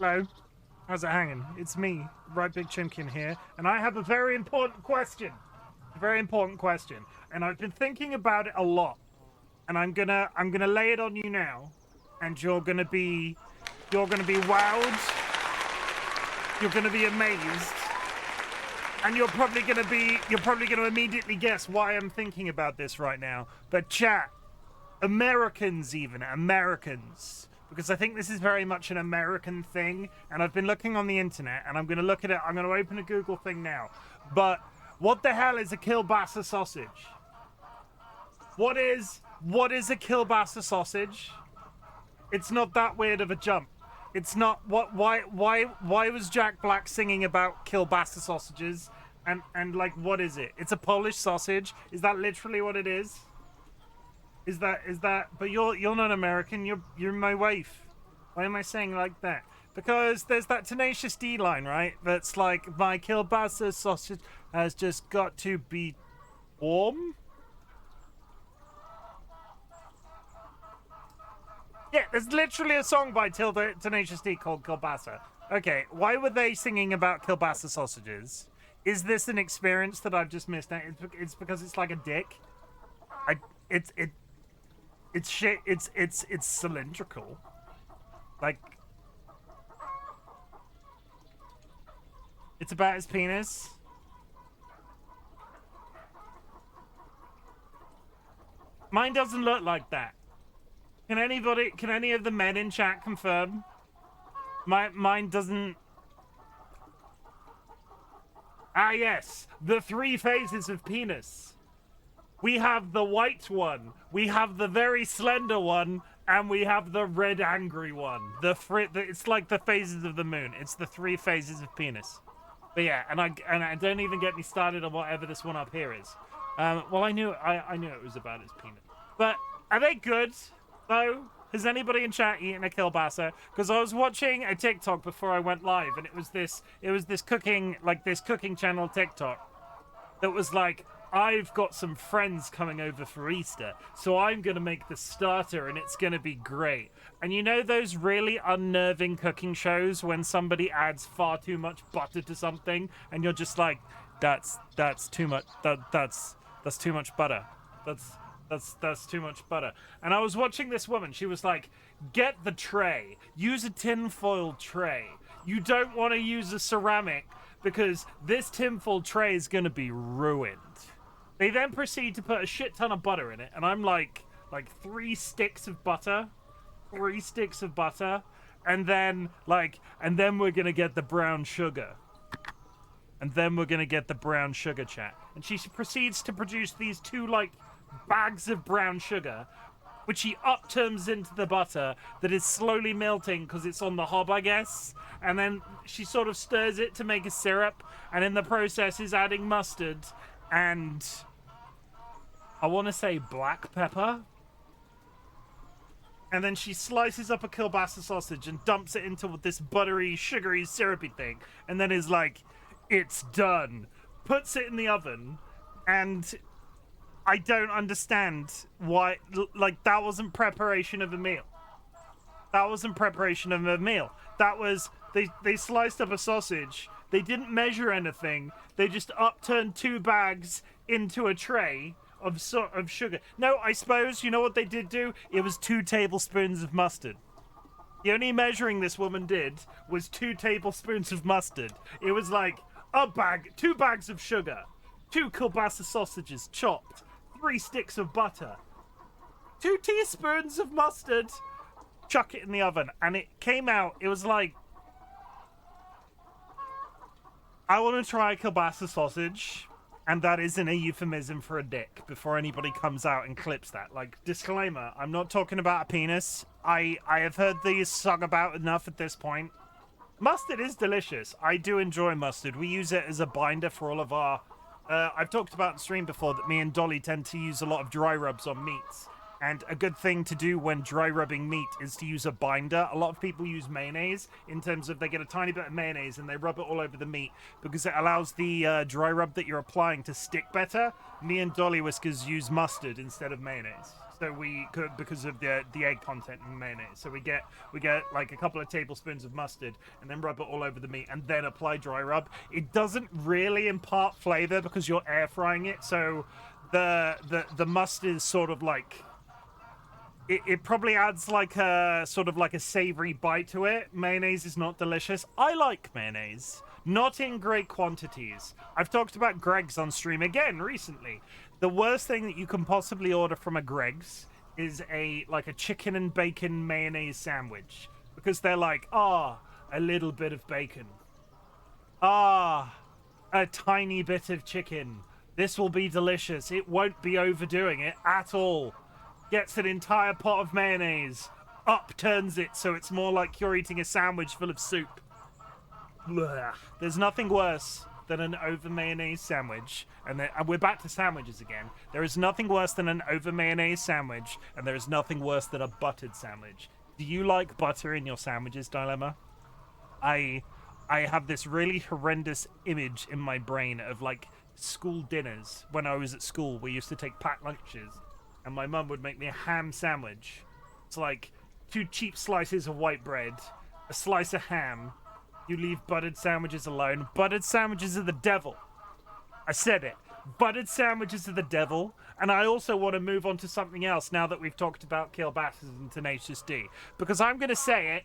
Hello. How's it hanging? It's me, RightBigChimken here, and I have a very important question. A very important question. And I've been thinking about it a lot. And I'm gonna lay it on you now. And you're gonna be wowed. You're gonna be amazed. And you're probably gonna immediately guess why I'm thinking about this right now. But chat, Americans, because I think this is very much an American thing, and I've been looking on the internet, and I'm going to look at it. I'm going to open a Google thing now. But what the hell is a kielbasa sausage? What is a kielbasa sausage? It's not that weird of a jump. It's not why was Jack Black singing about kielbasa sausages? And like, what is it? It's a Polish sausage. Is that literally what it is? Is that? But you're not American. You're my wife. Why am I saying like that? Because there's that Tenacious D line, right? That's like, my kielbasa sausage has just got to be warm. Yeah, there's literally a song by Tenacious D called Kielbasa. Okay, why were they singing about kielbasa sausages? Is this an experience that I've just missed out? It's because it's like a dick. It's shit. It's cylindrical. Like, it's about his penis. Mine doesn't look like that. Can any of the men in chat confirm? Mine doesn't. Ah, yes, the 3 phases of penis. We have the white one, we have the very slender one, and we have the red angry one. It's like the phases of the moon. It's the 3 phases of penis. But yeah, and I don't even get me started on whatever this one up here is. Well, I knew it was about his penis. But are they good though? Has anybody in chat eaten a kielbasa? Because I was watching a TikTok before I went live, and it was this cooking channel TikTok that was like, I've got some friends coming over for Easter, so I'm gonna make the starter and it's gonna be great. And you know those really unnerving cooking shows when somebody adds far too much butter to something and you're just like, that's too much, that's too much butter. That's too much butter. And I was watching this woman, she was like, get the tray, use a tinfoil tray. You don't want to use a ceramic because this tinfoil tray is going to be ruined. They then proceed to put a shit ton of butter in it, and I'm like 3 sticks of butter, and then we're going to get the brown sugar. And then we're going to get the brown sugar, chat. And she proceeds to produce these 2 bags of brown sugar, which she upturns into the butter that is slowly melting because it's on the hob, I guess. And then she sort of stirs it to make a syrup, and in the process is adding mustard and I want to say black pepper. And then she slices up a kielbasa sausage and dumps it into this buttery, sugary, syrupy thing, and then is like, it's done. Puts it in the oven, and I don't understand why, that wasn't preparation of a meal. That wasn't preparation of a meal. That was, they sliced up a sausage, they didn't measure anything, they just upturned 2 bags into a tray of sugar. No, I suppose, you know what they did do? It was 2 tablespoons of mustard. The only measuring this woman did was 2 tablespoons of mustard. It was like, 2 bags of sugar, 2 kielbasa sausages chopped, 3 sticks of butter, 2 teaspoons of mustard, chuck it in the oven, and it came out, it was like, I want to try a kielbasa sausage, and that isn't a euphemism for a dick, before anybody comes out and clips that. Like, disclaimer, I'm not talking about a penis. I have heard these sung about enough at this point. Mustard is delicious. I do enjoy mustard. We use it as a binder for all of our... I've talked about in stream before that me and Dolly tend to use a lot of dry rubs on meats. And a good thing to do when dry rubbing meat is to use a binder. A lot of people use mayonnaise in terms of they get a tiny bit of mayonnaise and they rub it all over the meat because it allows the dry rub that you're applying to stick better. Me and DollyWhiskers use mustard instead of mayonnaise. So we could, because of the egg content in mayonnaise. So we get like a couple of tablespoons of mustard and then rub it all over the meat and then apply dry rub. It doesn't really impart flavor because you're air frying it. So the mustard is sort of like, it probably adds like a sort of like a savory bite to it. Mayonnaise is not delicious. I like mayonnaise, not in great quantities. I've talked about Greg's on stream again recently. The worst thing that you can possibly order from a Greg's is a chicken and bacon mayonnaise sandwich, because they're like, a little bit of bacon, a tiny bit of chicken. This will be delicious. It won't be overdoing it at all. Gets an entire pot of mayonnaise, upturns it so it's more like you're eating a sandwich full of soup. Blah. There's nothing worse than an over mayonnaise sandwich, and we're back to sandwiches again. There is nothing worse than an over mayonnaise sandwich, and there is nothing worse than a buttered sandwich. Do you like butter in your sandwiches, Dilemma? I have this really horrendous image in my brain of like school dinners. When I was at school, we used to take packed lunches, and my mum would make me a ham sandwich. It's like 2 cheap slices of white bread, a slice of ham. You leave buttered sandwiches alone. Buttered sandwiches are the devil. I said it. Buttered sandwiches are the devil. And I also want to move on to something else now that we've talked about kielbatas and Tenacious D. Because I'm going to say it.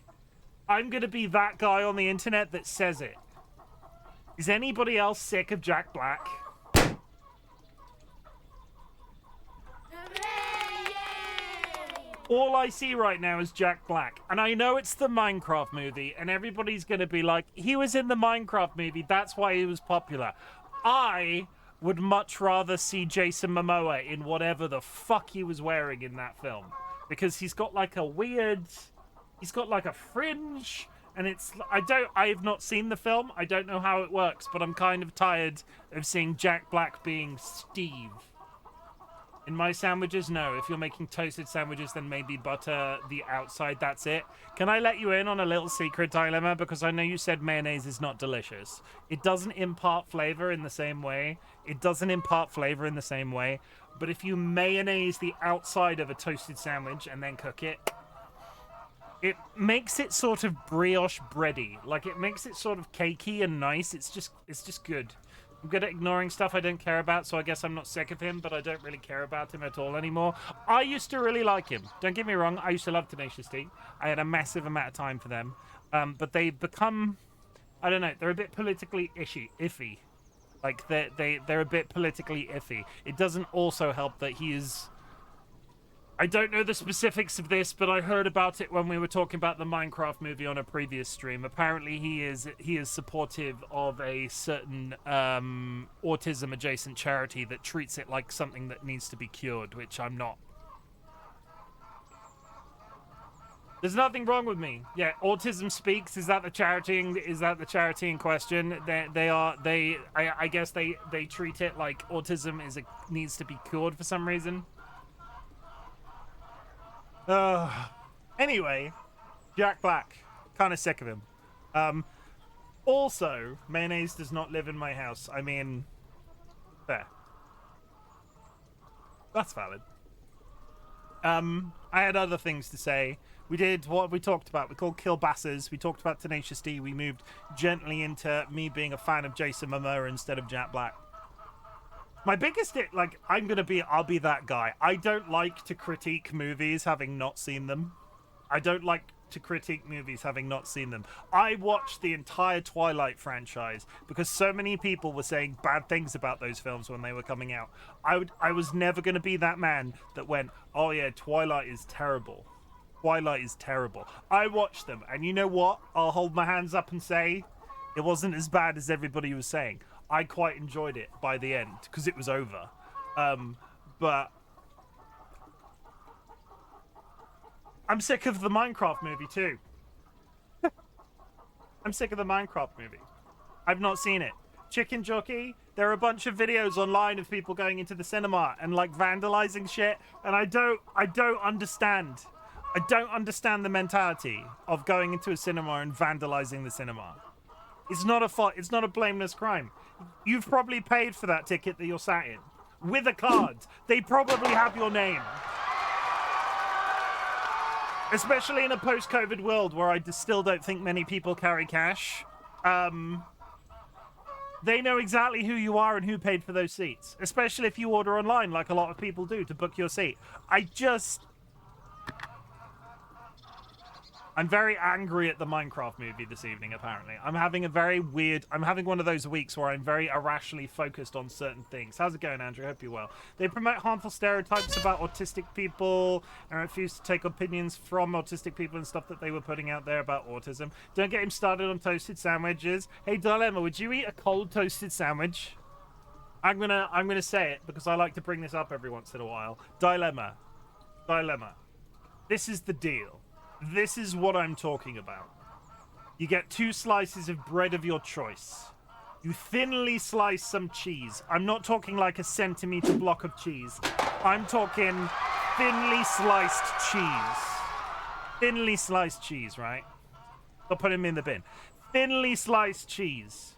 I'm going to be that guy on the internet that says it. Is anybody else sick of Jack Black? All I see right now is Jack Black. And I know it's the Minecraft movie, and everybody's going to be like, he was in the Minecraft movie, that's why he was popular. I would much rather see Jason Momoa in whatever the fuck he was wearing in that film. Because he's got like a weird... He's got like a fringe, and it's... I've not seen the film, I don't know how it works, but I'm kind of tired of seeing Jack Black being Steve. In my sandwiches, no. If you're making toasted sandwiches, then maybe butter the outside, that's it. Can I let you in on a little secret, Dilemma? Because I know you said mayonnaise is not delicious. It doesn't impart flavor in the same way. But if you mayonnaise the outside of a toasted sandwich and then cook it, it makes it sort of brioche bready. Like, it makes it sort of cakey and nice. It's just good. I'm good at ignoring stuff I don't care about, so I guess I'm not sick of him, but I don't really care about him at all anymore. I used to really like him. Don't get me wrong, I used to love Tenacious D. I had a massive amount of time for them. But they've become, I don't know, they're a bit politically iffy. Like, they're a bit politically iffy. It doesn't also help that he is... I don't know the specifics of this, but I heard about it when we were talking about the Minecraft movie on a previous stream. Apparently, he is supportive of a certain autism-adjacent charity that treats it like something that needs to be cured, which I'm not. There's nothing wrong with me. Yeah, Autism Speaks. Is that the charity? Is that the charity in question? I guess they treat it like autism needs to be cured for some reason. Anyway, Jack Black. Kind of sick of him. Also, mayonnaise does not live in my house. I mean, fair. That's valid. I had other things to say. We did what we talked about. We called kielbatas. We talked about Tenacious D. We moved gently into me being a fan of Jason Momoa instead of Jack Black. My biggest, I'll be that guy. I don't like to critique movies having not seen them. I watched the entire Twilight franchise because so many people were saying bad things about those films when they were coming out. I was never going to be that man that went, oh yeah, Twilight is terrible. I watched them, and you know what? I'll hold my hands up and say it wasn't as bad as everybody was saying. I quite enjoyed it by the end because it was over. But I'm sick of the Minecraft movie too. I've not seen it. Chicken Jockey, there are a bunch of videos online of people going into the cinema and like vandalizing shit, and I don't understand. I don't understand the mentality of going into a cinema and vandalizing the cinema. It's not a blameless crime. You've probably paid for that ticket that you're sat in with a card. They probably have your name. Especially in a post-COVID world where I still don't think many people carry cash. They know exactly who you are and who paid for those seats. Especially if you order online, like a lot of people do, to book your seat. I'm very angry at the Minecraft movie this evening, apparently. I'm having one of those weeks where I'm very irrationally focused on certain things. How's it going, Andrew? Hope you're well. They promote harmful stereotypes about autistic people and refuse to take opinions from autistic people and stuff that they were putting out there about autism. Don't get him started on toasted sandwiches. Hey, Dilemma, would you eat a cold toasted sandwich? I'm gonna say it because I like to bring this up every once in a while. Dilemma. This is the deal. This is what I'm talking about. You get 2 slices of bread of your choice. You thinly slice some cheese. I'm not talking like a centimeter block of cheese. I'm talking thinly sliced cheese. Thinly sliced cheese, right? I'll put him in the bin. Thinly sliced cheese.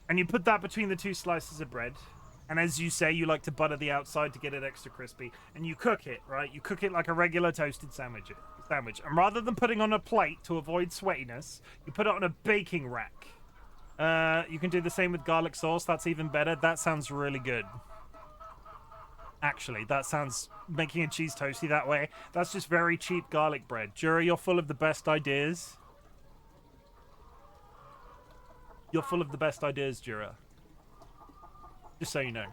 And you put that between the 2 slices of bread. And as you say, you like to butter the outside to get it extra crispy. And you cook it, right? You cook it like a regular toasted sandwich. And rather than putting on a plate to avoid sweatiness, you put it on a baking rack. You can do the same with garlic sauce. That's even better. That sounds really good. Actually, that sounds... Making a cheese toasty that way, that's just very cheap garlic bread. Jura, you're full of the best ideas. You're full of the best ideas, Jura. Just so you know.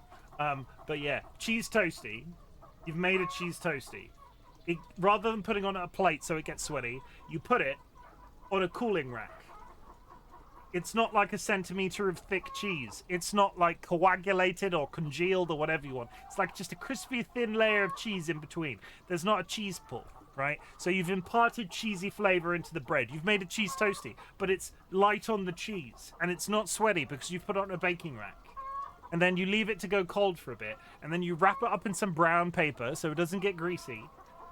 But yeah, cheese toasty. You've made a cheese toasty. Rather than putting on a plate so it gets sweaty, you put it on a cooling rack. It's not like a centimeter of thick cheese. It's not like coagulated or congealed or whatever you want. It's like just a crispy thin layer of cheese in between. There's not a cheese pull, right? So you've imparted cheesy flavor into the bread. You've made a cheese toasty, but it's light on the cheese and it's not sweaty because you've put it on a baking rack. And then you leave it to go cold for a bit, and then you wrap it up in some brown paper so it doesn't get greasy,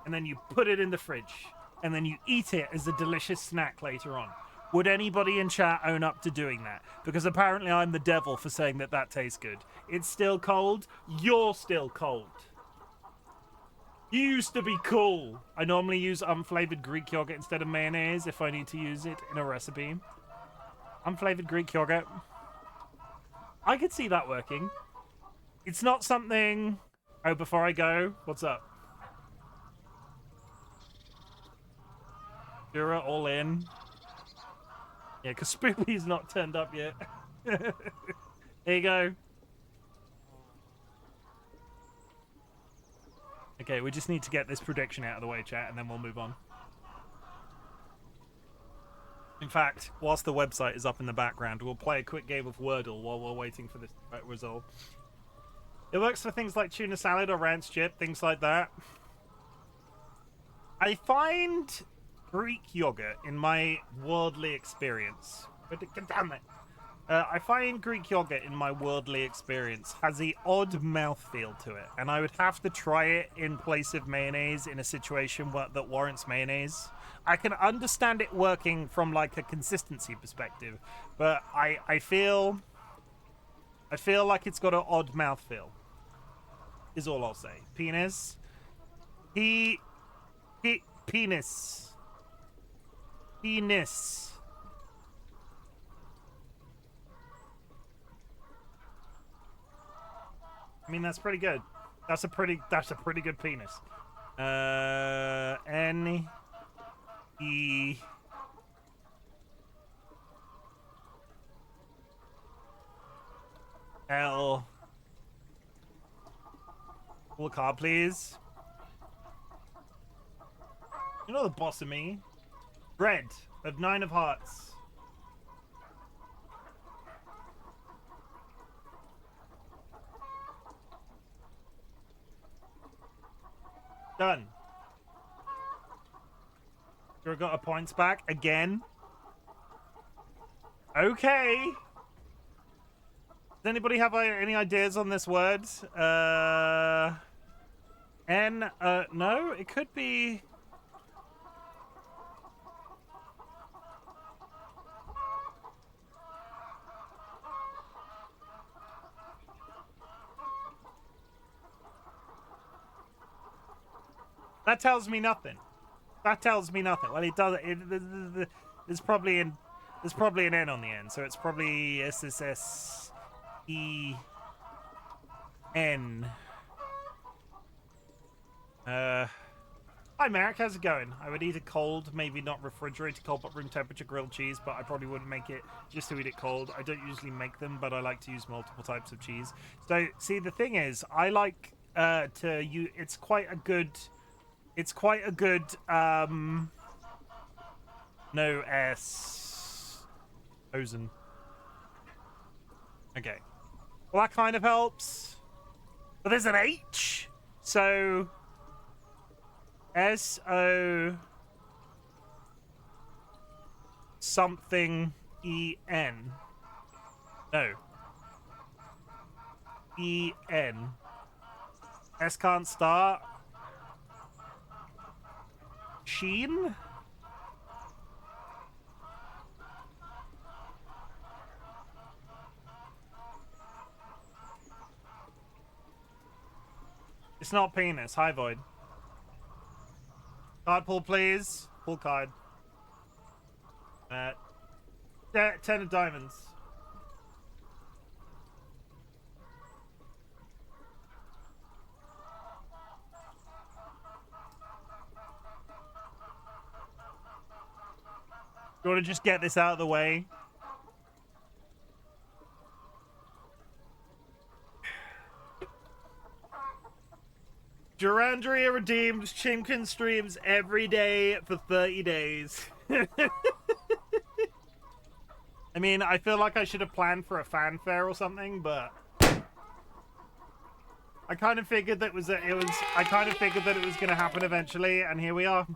and then you put it in the fridge, and then you eat it as a delicious snack later on. Would anybody in chat own up to doing that? Because apparently I'm the devil for saying that that tastes good. It's still cold. You're still cold. You used to be cool. I normally use unflavored Greek yogurt instead of mayonnaise if I need to use it in a recipe. Unflavored Greek yogurt. I could see that working. It's not something... Oh, before I go, what's up? Jura, all in. Yeah, because Spoopy's not turned up yet. There you go. Okay, we just need to get this prediction out of the way, chat, and then we'll move on. In fact, whilst the website is up in the background, we'll play a quick game of Wordle while we're waiting for this to resolve. It works for things like tuna salad or ranch chip, things like that. I find Greek yogurt in my worldly experience... Damn it! I find Greek yogurt in my worldly experience has the odd mouthfeel to it, and I would have to try it in place of mayonnaise in a situation that warrants mayonnaise. I can understand it working from like a consistency perspective, but I feel like it's got an odd mouthfeel. Is all I'll say. Penis. Penis. Penis. I mean, that's pretty good. That's a pretty good penis. N E L. Pull a card, please. You know the boss of me. Red of 9 of hearts. Done. You got a points back again. Okay. anybody have any ideas on this word? No, it could be... That tells me nothing. That tells me nothing. Well, it does. There's probably an N on the end, so it's probably SSSEN. Hi, Merrick. How's it going? I would eat a cold, maybe not refrigerated cold, but room temperature grilled cheese. But I probably wouldn't make it just to eat it cold. I don't usually make them, but I like to use multiple types of cheese. So, see, the thing is, I like to use. It's quite a good. No S. Ozen. Okay. Well, that kind of helps. But there's an H. So. S-O. Something E-N. No. E-N. S can't start. Chim? It's not penis. Hi, Void. Card pull, please. Pull card. 10 of diamonds. You want to just get this out of the way? Durandria redeemed Chimken streams every day for 30 days. I mean, I feel like I should have planned for a fanfare or something, but I kind of figured that it was going to happen eventually, and here we are.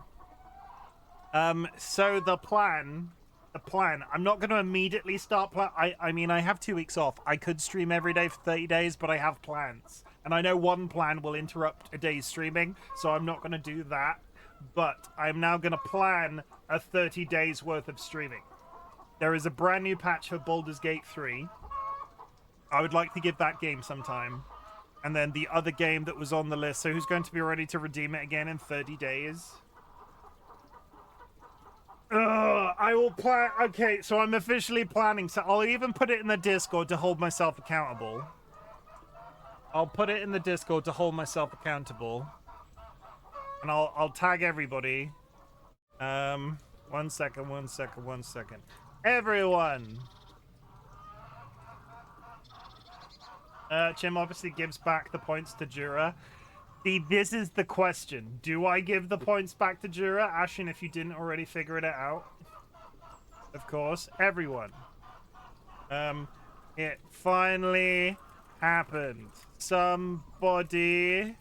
So the plan, I'm not going to immediately start I mean, I have 2 weeks off. I could stream every day for 30 days, but I have plans. And I know one plan will interrupt a day's streaming, so I'm not going to do that. But I'm now going to plan a 30 days worth of streaming. There is a brand new patch for Baldur's Gate 3. I would like to give that game some time. And then the other game that was on the list, so who's going to be ready to redeem it again in 30 days? I will plan... Okay, so I'm officially planning, so I'll even put it in the Discord to hold myself accountable. I'll put it in the Discord to hold myself accountable. And I'll tag everybody. 1 second. Everyone! Chim obviously gives back the points to Jura. See, this is the question. Do I give the points back to Jura? Ashen, if you didn't already figure it out. Of course. Everyone. It finally happened. Somebody...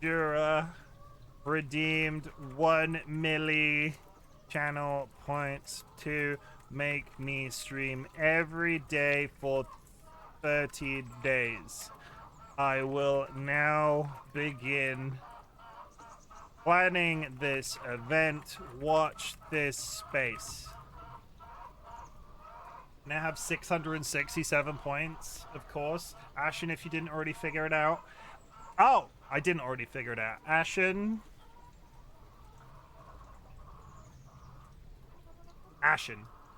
Jura... redeemed 1 milli channel points to make me stream every day for 30 days. I will now begin planning this event. Watch this space. Now have 667 points, of course. Ashen, if you didn't already figure it out. Oh, I didn't already figure it out. Ashen.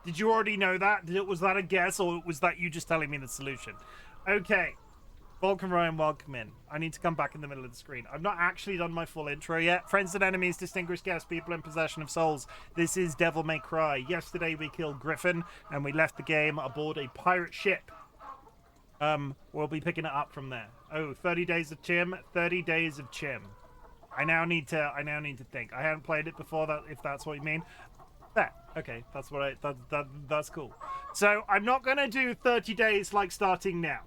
Did you already know that? Was that a guess, or was that you just telling me the solution? Okay. Vulcan Ryan, welcome in. I need to come back in the middle of the screen. I've not actually done my full intro yet. Friends and enemies, distinguished guests, people in possession of souls. This is Devil May Cry. Yesterday we killed Griffin, and we left the game aboard a pirate ship. We'll be picking it up from there. Oh, 30 days of Chim. 30 days of Chim. I now need to think. I haven't played it before, if that's what you mean. There. Okay, that's what that's cool. So I'm not gonna do 30 days like starting now,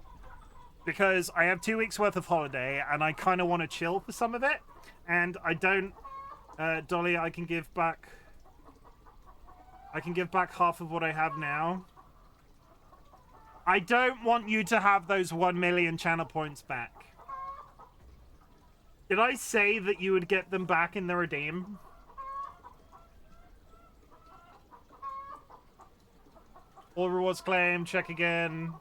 because I have 2 weeks worth of holiday and I kind of want to chill for some of it, and I don't. Dolly, I can give back half of what I have now. I don't want you to have those 1 million channel points back. Did I say that you would get them back in the redeem? All rewards claim, check again.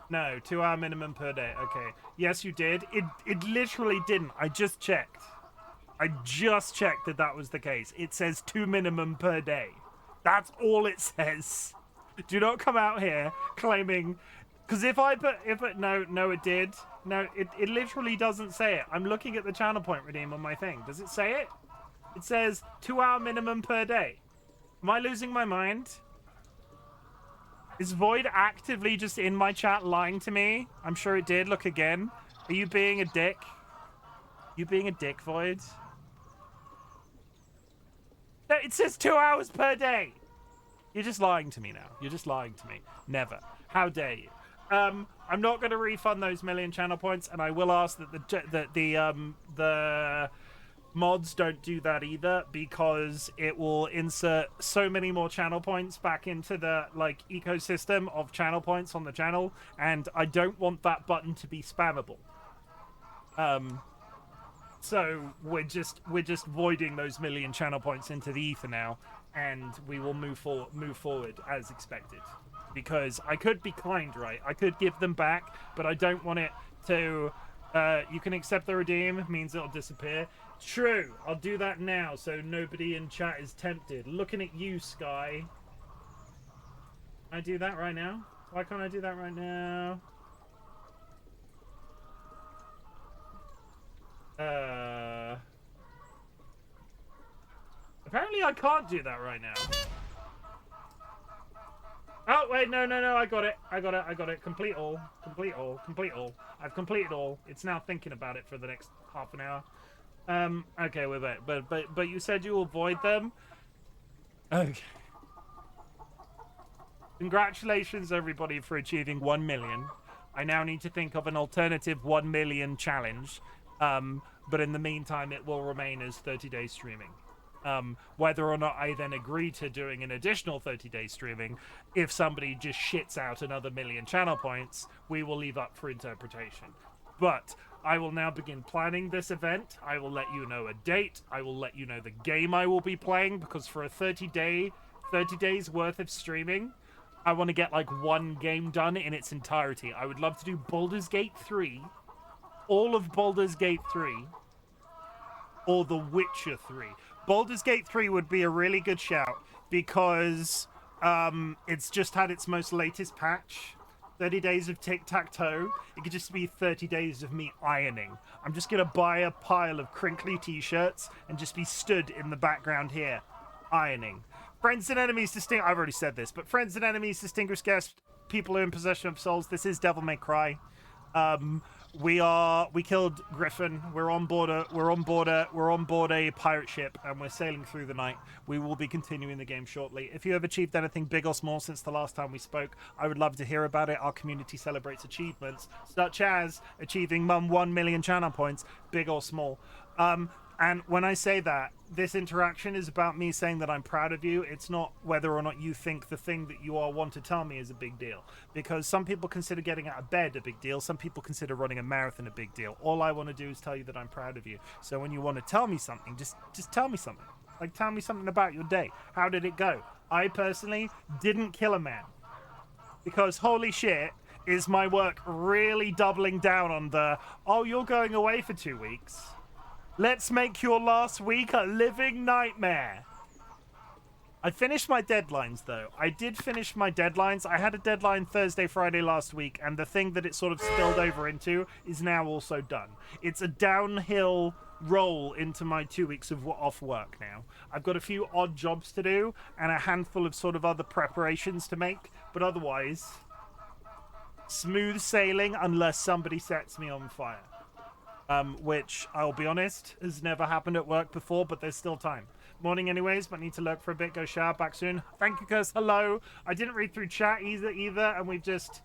No, 2 hour minimum per day. Okay. Yes, you did. It literally didn't. I just checked. I just checked that that was the case. It says 2 minimum per day. That's all it says. Do not come out here claiming, because if I put no, it did. No, it literally doesn't say it. I'm looking at the channel point redeem on my thing. Does it say it? It says 2 hour minimum per day. Am I losing my mind? Is Void actively just in my chat lying to me? I'm sure it did. Look again. Are you being a dick? You being a dick, Void? No, it says 2 hours per day. You're just lying to me now. You're just lying to me. Never. How dare you? I'm not going to refund those million channel points, and I will ask that the mods don't do that either, because it will insert so many more channel points back into the ecosystem of channel points on the channel, and I don't want that button to be spammable. So we're just voiding those million channel points into the ether now, and we will move forward as expected. Because I could be kind, right? I could give them back, but I don't want it to. You can accept the redeem, means it'll disappear. True, I'll do that now, so nobody in chat is tempted. Looking at you, Sky. Can I do that right now? Why can't I do that right now? Apparently I can't do that right now. Oh, wait, no, I got it. Complete all. I've completed all. It's now thinking about it for the next half an hour. Okay, we're back. But you said you will avoid them? Okay. Congratulations, everybody, for achieving 1 million. I now need to think of an alternative 1 million challenge. But in the meantime, it will remain as 30-day streaming. Whether or not I then agree to doing an additional 30-day streaming, if somebody just shits out another million channel points, we will leave up for interpretation. But I will now begin planning this event. I will let you know a date. I will let you know the game I will be playing, because for a 30 days worth of streaming, I want to get like one game done in its entirety. I would love to do Baldur's Gate 3, all of Baldur's Gate 3, or The Witcher 3. Baldur's Gate 3 would be a really good shout, because it's just had its most latest patch. 30 days of tic-tac-toe. It could just be 30 days of me ironing. I'm just going to buy a pile of crinkly t-shirts and just be stood in the background here, ironing. Friends and enemies distinct... I've already said this, but friends and enemies, distinguished guests, people who are in possession of souls. This is Devil May Cry. We killed Griffin. We're on board a pirate ship, and we're sailing through the night. We will be continuing the game shortly. If you have achieved anything big or small since the last time we spoke, I would love to hear about it. Our community celebrates achievements such as achieving 1 million channel points, big or small. And when I say that, this interaction is about me saying that I'm proud of you. It's not whether or not you think the thing that you all want to tell me is a big deal. Because some people consider getting out of bed a big deal. Some people consider running a marathon a big deal. All I want to do is tell you that I'm proud of you. So when you want to tell me something, just tell me something. Like, tell me something about your day. How did it go? I personally didn't kill a man. Because holy shit, is my work really doubling down on the, oh, you're going away for 2 weeks. Let's make your last week a living nightmare. I finished my deadlines, though. I did finish my deadlines. I had a deadline Thursday, Friday last week, and the thing that it sort of spilled over into is now also done. It's a downhill roll into my 2 weeks of off work now. I've got a few odd jobs to do and a handful of sort of other preparations to make, but otherwise, smooth sailing unless somebody sets me on fire. Which, I'll be honest, has never happened at work before, but there's still time. Morning anyways, but need to lurk for a bit, go shower, back soon. Thank you, Curse, hello. I didn't read through chat either, and we've just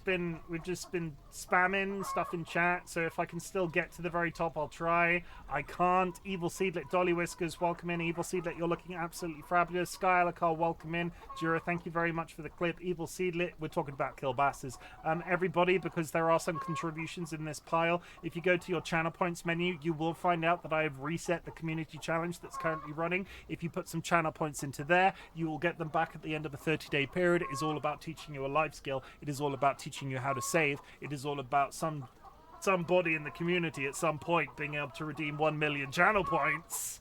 been spamming stuff in chat, so if I can still get to the very top, I'll try. I can't. Evil Seedlet, DollyWhiskers, welcome in. Evil Seedlet, you're looking absolutely fabulous. Skylar Carl, welcome in. Jura, thank you very much for the clip. Evil Seedlet, we're talking about Killbasses. Everybody, because there are some contributions in this pile, if you go to your channel points menu, you will find out that I have reset the community challenge that's currently running. If you put some channel points into there, you will get them back at the end of a 30-day period. It is all about teaching you a life skill. It is all about teaching you how to save. It is all about somebody in the community at some point being able to redeem 1 million channel points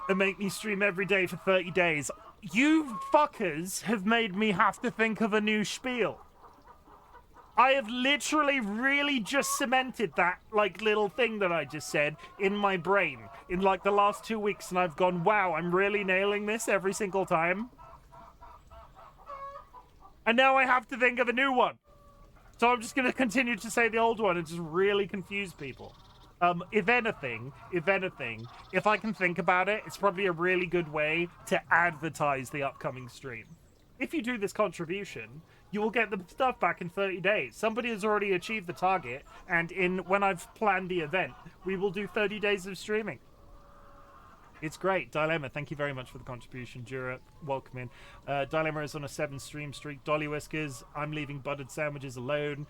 and make me stream every day for 30 days. You fuckers have made me have to think of a new spiel. I have literally really just cemented that like little thing that I just said in my brain in like the last 2 weeks, and I've gone, wow, I'm really nailing this every single time. And now I have to think of a new one. So I'm just going to continue to say the old one and just really confuse people. If anything, if I can think about it, it's probably a really good way to advertise the upcoming stream. If you do this contribution, you will get the stuff back in 30 days. Somebody has already achieved the target, and when I've planned the event, we will do 30 days of streaming. It's great. Dilemma, thank you very much for the contribution. Jura, welcome in. Dilemma is on a 7 stream streak. DollyWhiskers, I'm leaving buttered sandwiches alone.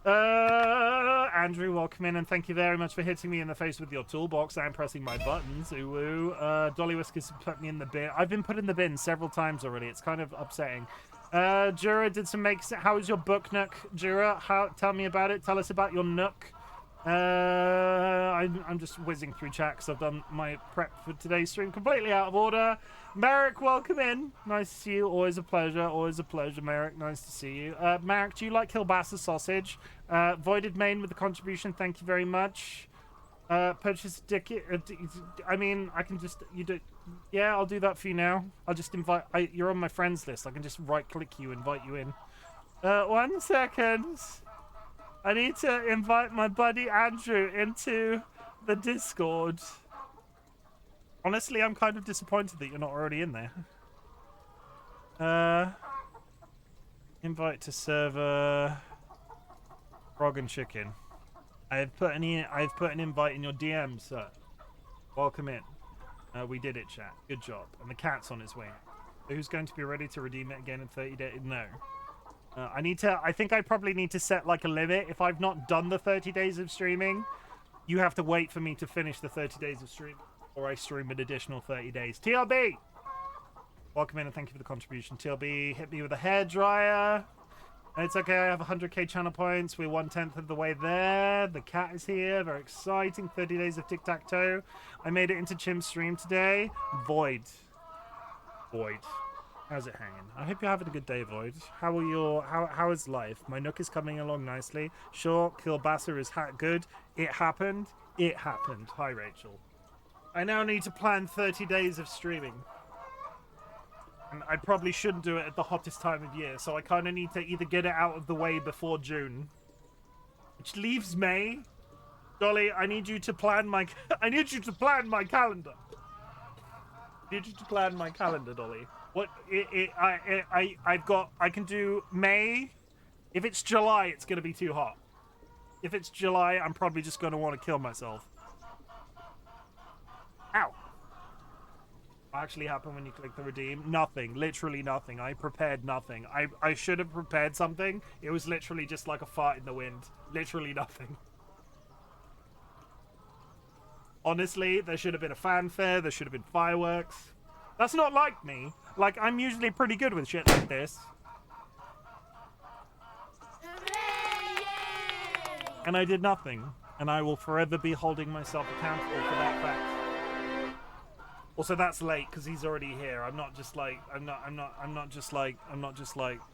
Andrew, welcome in, and thank you very much for hitting me in the face with your toolbox and pressing my buttons. Ooh, DollyWhiskers put me in the bin. I've been put in the bin several times already. It's kind of upsetting. Jura did some make. How is your book nook, Jura? Tell me about it. Tell us about your nook. I'm just whizzing through chat because I've done my prep for today's stream completely out of order. Merrick, welcome in. Nice to see you. Always a pleasure. Always a pleasure, Merrick. Nice to see you. Merrick, do you like kielbasa sausage? Voided Main with the contribution. Thank you very much. Purchase a ticket. I mean, I can just Yeah, I'll do that for you now. I'll just invite. You're on my friends list. I can just right-click you, invite you in. 1 second. I need to invite my buddy Andrew into the Discord. Honestly, I'm kind of disappointed that you're not already in there. Invite to server Frog and Chicken. I've put an invite in your DM, sir. Welcome in. We did it, chat. Good job. And the cat's on his way. Who's going to be ready to redeem it again in 30 days? No. I think I probably need to set like a limit. If I've not done the 30 days of streaming, you have to wait for me to finish the 30 days of stream, or I stream an additional 30 days. TLB! Welcome in and thank you for the contribution. TLB hit me with a hairdryer. It's okay, I have 100k channel points. We're 1/10 of the way there. The cat is here. Very exciting. 30 days of tic-tac-toe. I made it into Chim's stream today. Void. How's it hanging? I hope you're having a good day, Void. How is life? My nook is coming along nicely. Sure, Kielbasa is good. It happened. Hi, Rachel. I now need to plan 30 days of streaming. And I probably shouldn't do it at the hottest time of year, so I kind of need to either get it out of the way before June. Which leaves May. Dolly, I need you to plan my... I need you to plan my calendar. Dolly. What I can do May. If it's July, it's gonna be too hot. If it's July, I'm probably just gonna want to kill myself. Ow. What actually happened when you click the redeem? Nothing. Literally nothing. I prepared nothing. I should have prepared something. It was literally just like a fart in the wind. Literally nothing. Honestly, there should have been a fanfare. There should have been fireworks. That's not like me. Like, I'm usually pretty good with shit like this. And I did nothing. And I will forever be holding myself accountable for that fact. Also, that's late because he's already here. I'm not just like,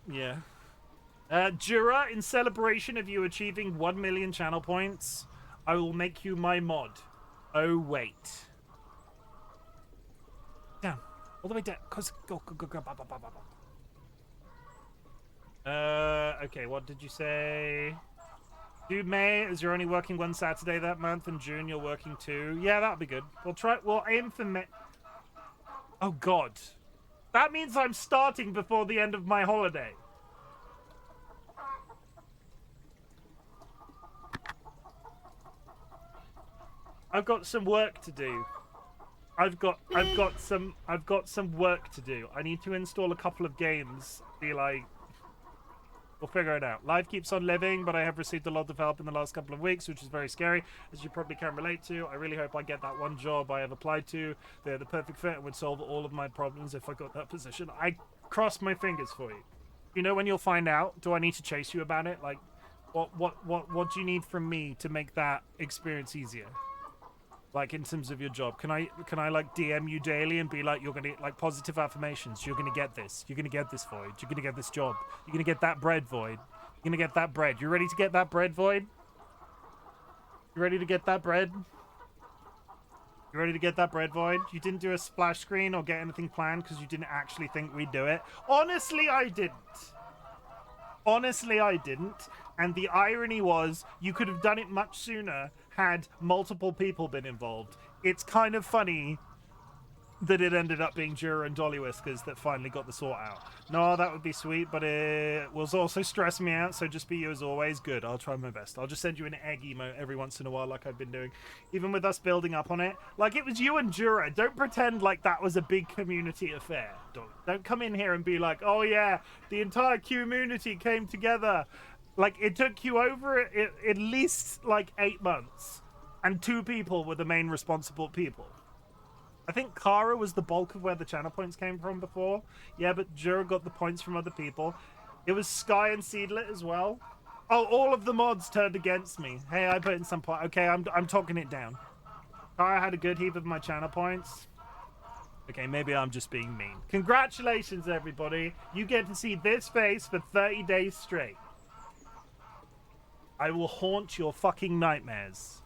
yeah. Jura, in celebration of you achieving 1 million channel points, I will make you my mod. Oh, wait. Down. All the way down. Go. Okay, what did you say? Do May, as you're only working 1 Saturday that month, and June you're working 2. Yeah, that'll be good. We'll aim for May. Oh, God. That means I'm starting before the end of my holiday. I've got some work to do. I've got some work to do. I need to install a couple of games. Be like, we'll figure it out. Life keeps on living, but I have received a lot of help in the last couple of weeks, which is very scary, as you probably can relate to. I really hope I get that one job I have applied to. They're the perfect fit and would solve all of my problems if I got that position. I cross my fingers for you. You know when you'll find out? Do I need to chase you about it? Like, what do you need from me to make that experience easier? Like, in terms of your job, can I like DM you daily and be like, you're gonna like positive affirmations, you're gonna get this, you're gonna get this, Void, you're gonna get this job, you're gonna get that bread, Void, you're gonna get that bread. You ready to get that bread, Void? You ready to get that bread? You ready to get that bread, Void? You didn't do a splash screen or get anything planned because you didn't actually think we'd do it. Honestly, I didn't. Honestly, I didn't. And the irony was, you could have done it much sooner had multiple people been involved. It's kind of funny that it ended up being Jura and DollyWhiskers that finally got the sort out. No, that would be sweet, but it was also stressing me out, so just be you as always. Good, I'll try my best. I'll just send you an egg emote every once in a while like I've been doing. Even with us building up on it. Like, it was you and Jura. Don't pretend like that was a big community affair. Don't come in here and be like, oh yeah, the entire community came together. Like, it took you over at least, like, 8 months. And 2 people were the main responsible people. I think Kara was the bulk of where the channel points came from before. Yeah, but Jura got the points from other people. It was Sky and Seedlet as well. Oh, all of the mods turned against me. Hey, I put in some point. Okay, I'm talking it down. Kara had a good heap of my channel points. Okay, maybe I'm just being mean. Congratulations, everybody. You get to see this face for 30 days straight. I will haunt your fucking nightmares.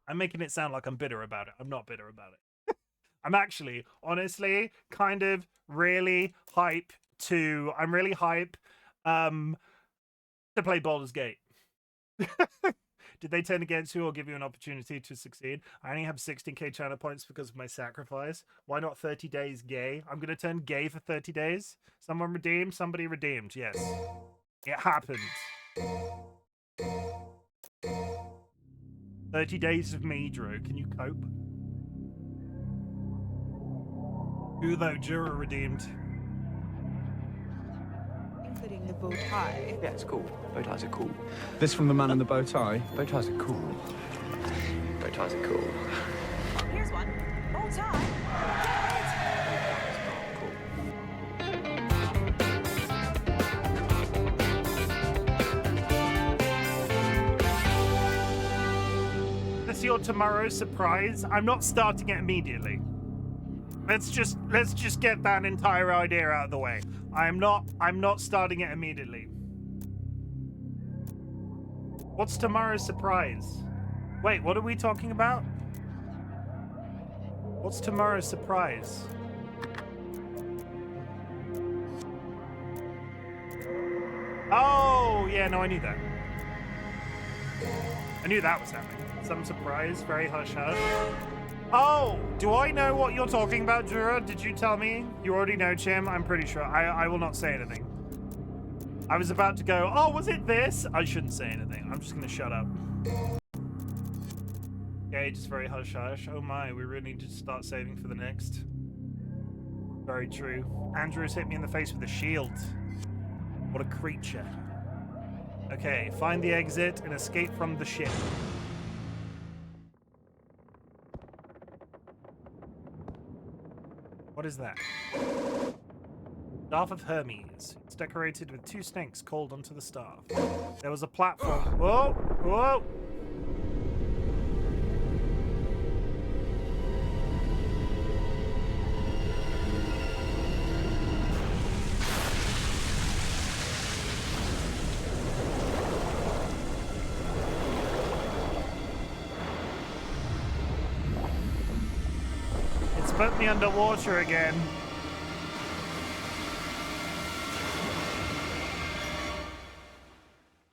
I'm making it sound like I'm bitter about it. I'm not bitter about it. I'm actually, honestly, kind of really hype to... I'm really hype to play Baldur's Gate. Did they turn against you or give you an opportunity to succeed? I only have 16k channel points because of my sacrifice. Why not 30 days gay? I'm going to turn gay for 30 days. Someone redeemed, somebody redeemed. Yes. It happened. 30 days of me, Drew. Can you cope? Who, though, Jura redeemed? Including the bow tie. Yeah, it's cool. Bow ties are cool. This from the man in the bow tie? Bow ties are cool. Bow ties are cool. Here's one. Bow tie. That's your tomorrow's surprise. I'm not starting it immediately. Let's just get that entire idea out of the way. I'm not starting it immediately. What's tomorrow's surprise? Wait, what are we talking about? What's tomorrow's surprise? Oh, yeah, no, I knew that. I knew that was happening. Some surprise, very hush-hush. Oh, do I know what you're talking about, Jura? Did you tell me? You already know, Chim? I'm pretty sure. I will not say anything. I was about to go, oh, was it this? I shouldn't say anything. I'm just going to shut up. Okay, just very hush-hush. Oh my, we really need to start saving for the next. Very true. Andrew's hit me in the face with a shield. What a creature. Okay, find the exit and escape from the ship. What is that? Staff of Hermes. It's decorated with 2 snakes called onto the staff. There was a platform. Whoa! Whoa! It's put me underwater again.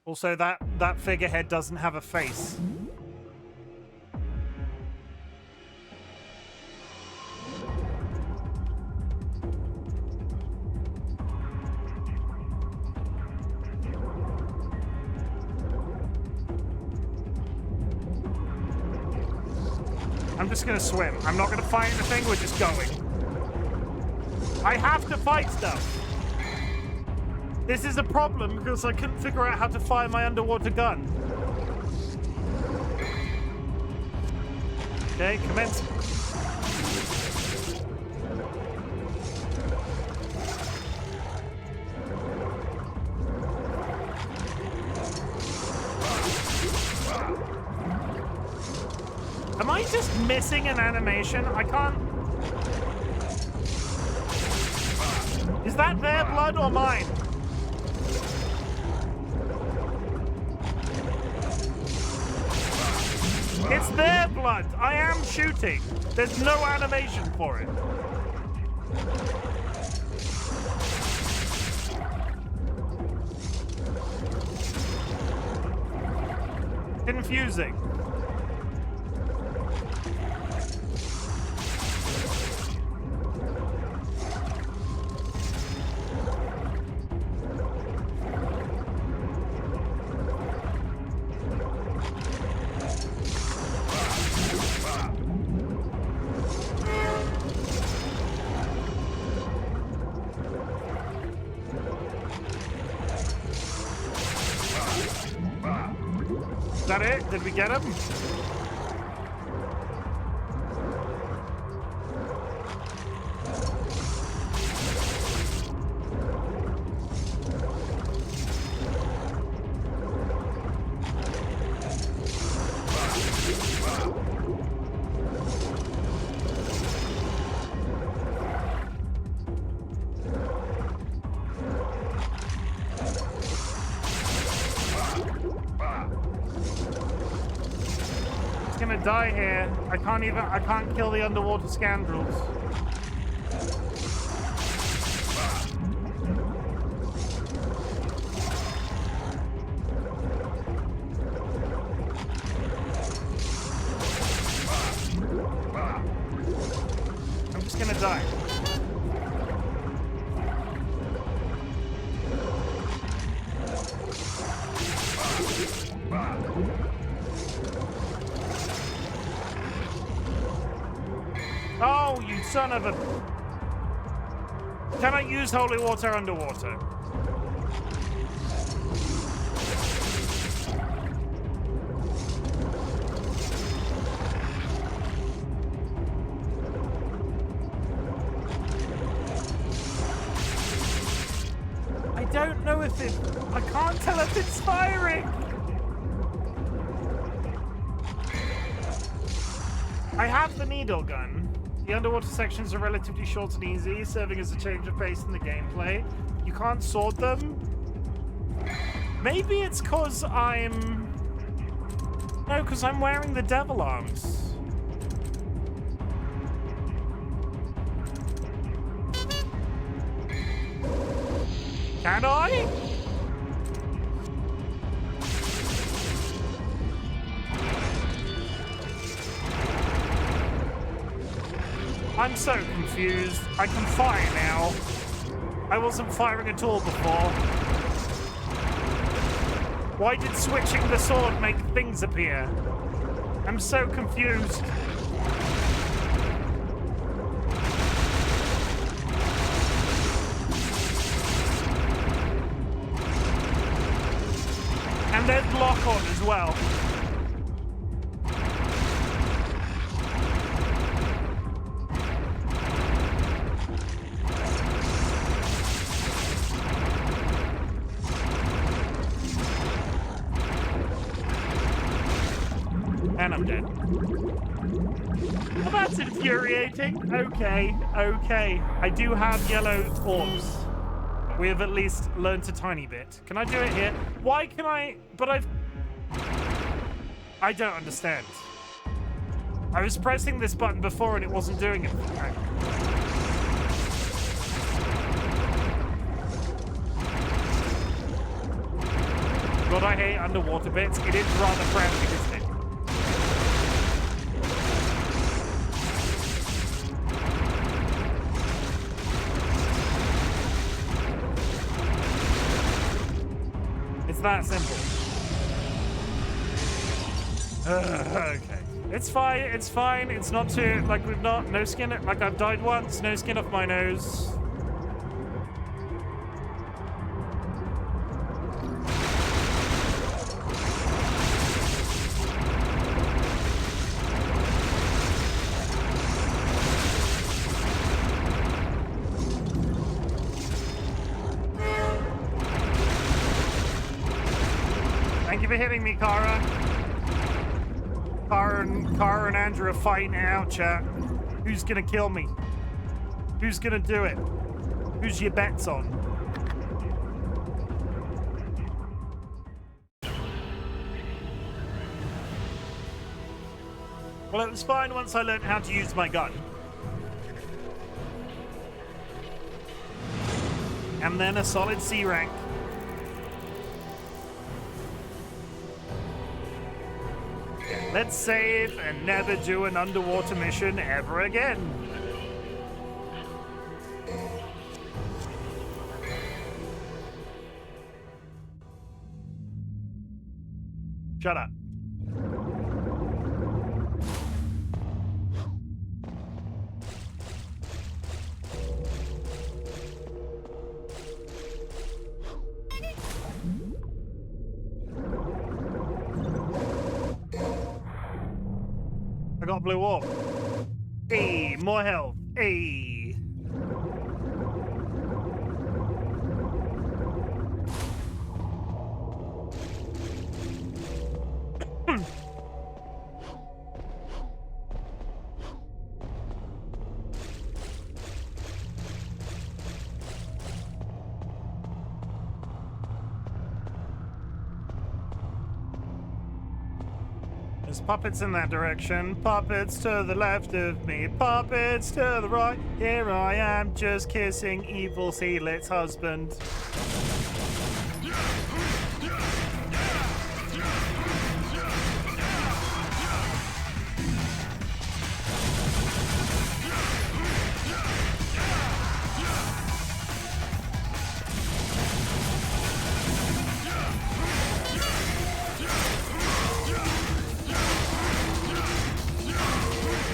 Also, that figurehead doesn't have a face. just gonna swim. I'm not gonna fight anything, we're just going. I have to fight stuff. This is a problem because I couldn't figure out how to fire my underwater gun. Okay, commence. Am I just missing an animation? I can't... Is that their blood or mine? It's their blood. I am shooting. There's no animation for it. Confusing. Is that it? Did we get him? Gonna die here. I can't kill the underwater scoundrels. I'm just gonna die. Oh, you son of a... Can I use holy water underwater? I don't know if it... I can't tell if it's firing! I have the needle gun. The underwater sections are relatively short and easy, serving as a change of pace in the gameplay. You can't sword them. Maybe it's because I'm... No, because I'm wearing the devil arms. Can I? I'm so confused. I can fire now. I wasn't firing at all before. Why did switching the sword make things appear? I'm so confused. And there's lock on as well. And I'm dead. Well, that's infuriating. Okay, okay. I do have yellow orbs. We have at least learned a tiny bit. Can I do it here? Why can I... But I don't understand. I was pressing this button before and it wasn't doing it. God, I hate underwater bits. It is rather frantic, isn't it? It's that simple. Okay. It's fine, it's fine. It's not too, like, we've not, no skin, like, I've died once, no skin off my nose. Thank you for hitting me, Kara. Kara and Andrew are fighting it out, chat. Who's gonna kill me? Who's gonna do it? Who's your bets on? Well, it was fine once I learned how to use my gun. And then a solid C rank. Let's save and never do an underwater mission ever again. Shut up. I got blue orb. Hey, more health. Hey. There's puppets in that direction. Puppets to the left of me. Puppets to the right. Here I am, just kissing evil Seelit's husband.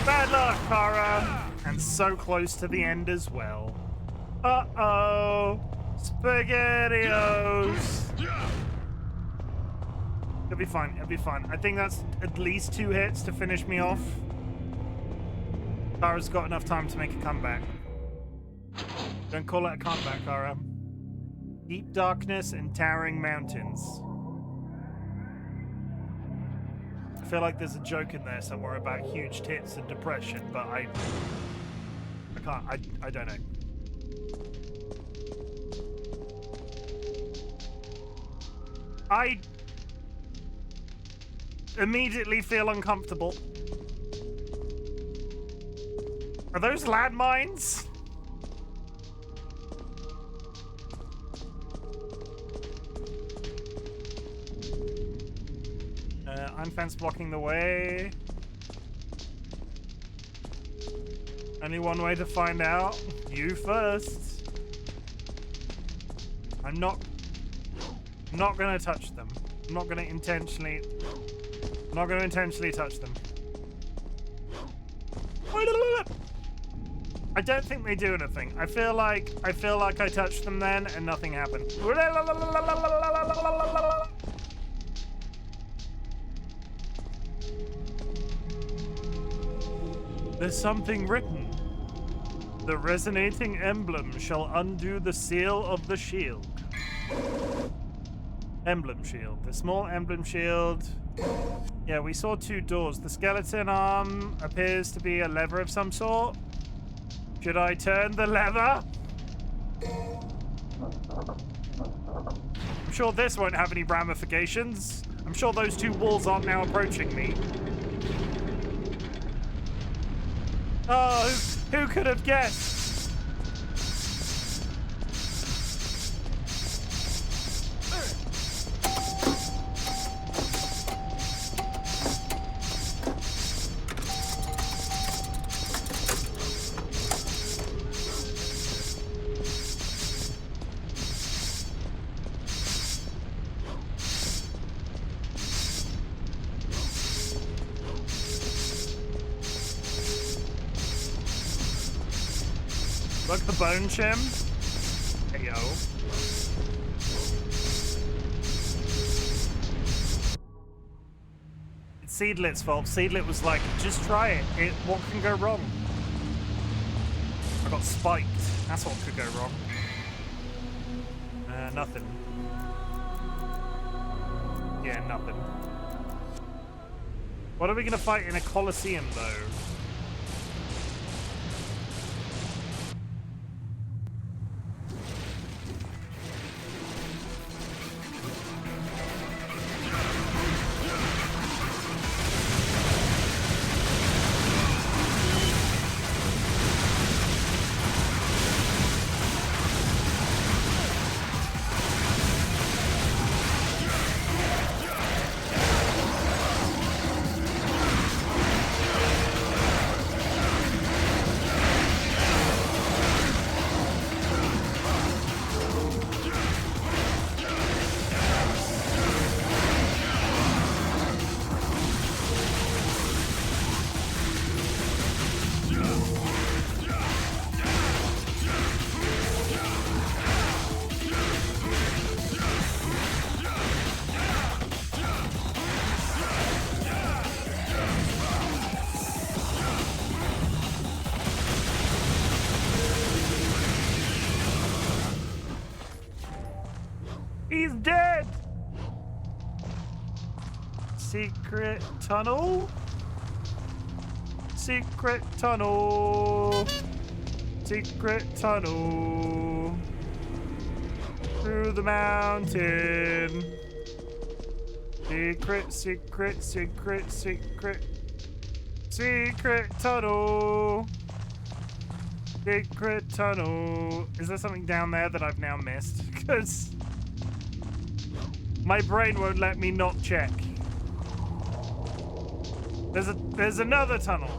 Bad luck, Kara. And so close to the end as well. Uh-oh. SpaghettiOs. It'll be fine. It'll be fine. I think that's at least 2 hits to finish me off. Kara's got enough time to make a comeback. Don't call it a comeback, Kara. Deep darkness and towering mountains. I feel like there's a joke in there somewhere about huge tits and depression, but I can't, I don't know. I immediately feel uncomfortable. Are those landmines? Iron fence blocking the way. Only one way to find out. You first. I'm not gonna touch them. I'm not gonna intentionally touch them. I don't think they do anything. I feel like I touched them then and nothing happened. There's something written. The resonating emblem shall undo the seal of the shield. Emblem shield. The small emblem shield. Yeah, we saw 2 doors. The skeleton arm appears to be a lever of some sort. Should I turn the lever? I'm sure this won't have any ramifications. I'm sure those 2 walls aren't now approaching me. Oh, who could have guessed? Look the bone, Chim. Hey, yo. It's Seedlit's fault. Seedlit was like, just try it. What can go wrong? I got spiked. That's what could go wrong. Nothing. Yeah, nothing. What are we gonna fight in a Colosseum, though? He's dead! Secret tunnel? Secret tunnel. Secret tunnel. Through the mountain. Secret, secret, secret, secret. Secret tunnel. Secret tunnel. Is there something down there that I've now missed? Because my brain won't let me not check. There's another tunnel.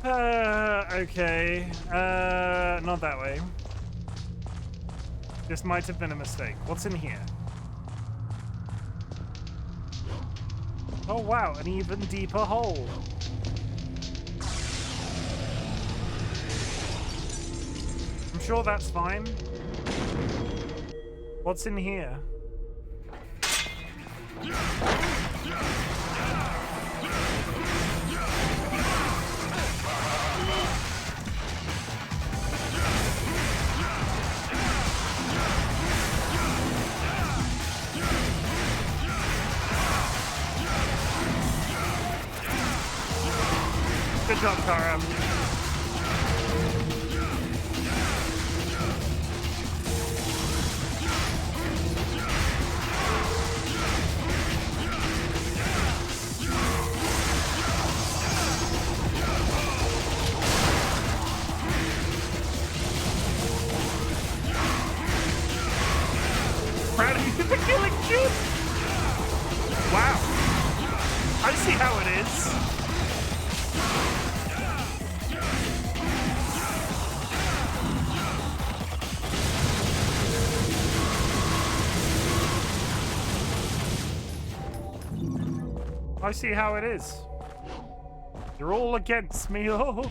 Okay. Not that way. This might have been a mistake. What's in here? Oh wow, an even deeper hole. I'm sure that's fine. What's in here? Good job, Kara. Proud of you for killing Chim! Wow. I see how it is. I see how it is. You're all against me. Oh.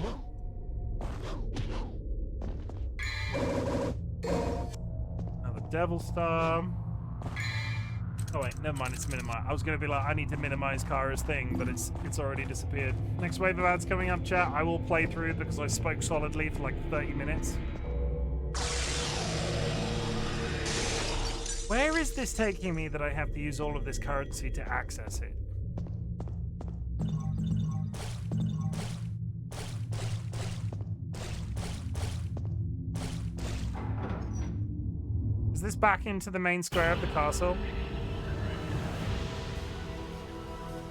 Another Devil Star. Oh wait, never mind, it's minimized. I was gonna be like, I need to minimize Kara's thing, but it's already disappeared. Next wave of ads coming up, chat. I will play through because I spoke solidly for like 30 minutes. Where is this taking me that I have to use all of this currency to access it? Is this back into the main square of the castle?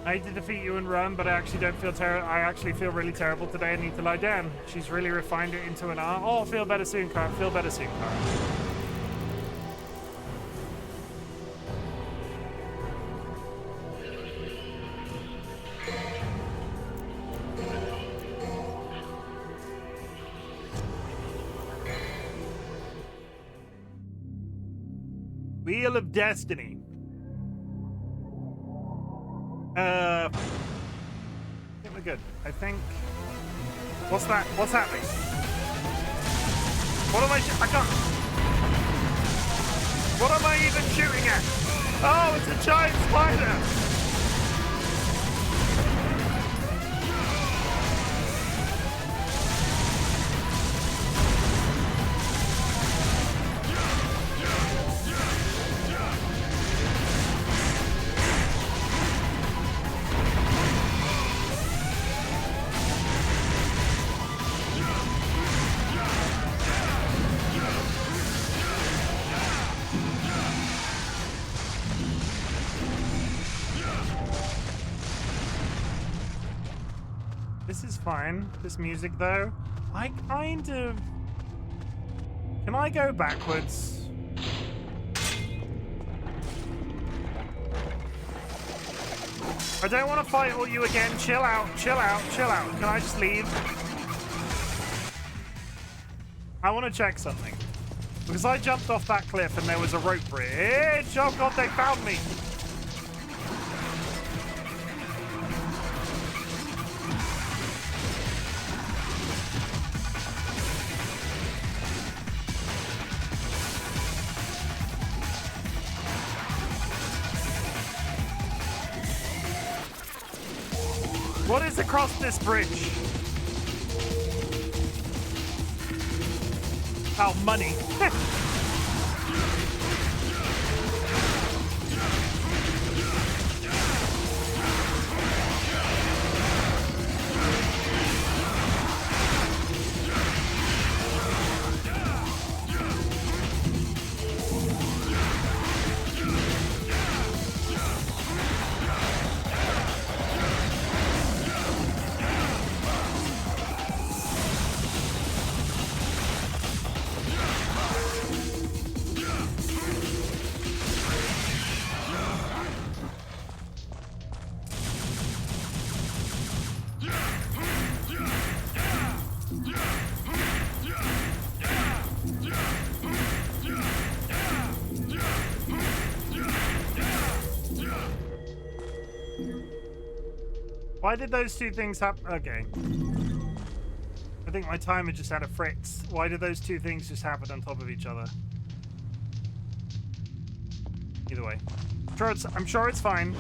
I hate to defeat you and run, but I actually don't feel I actually feel really terrible today. I need to lie down. She's really refined it into an art. Oh, feel better soon, Cara. Feel better soon, Cara. Wheel of Destiny. I think we're good. I think What's that? What's happening? What am I can't. What am I even shooting at? Oh, it's a giant spider! This is fine. This music, though, I kind of... Can I go backwards? I don't want to fight all you again. Chill out, chill out, chill out. Can I just leave? I want to check something. Because I jumped off that cliff and there was a rope bridge. Oh god, they found me. What is across this bridge? Oh, money. Why did those two things happen? Okay. I think my timer just had a fritz. Why did those two things just happen on top of each other? Either way. I'm sure it's fine.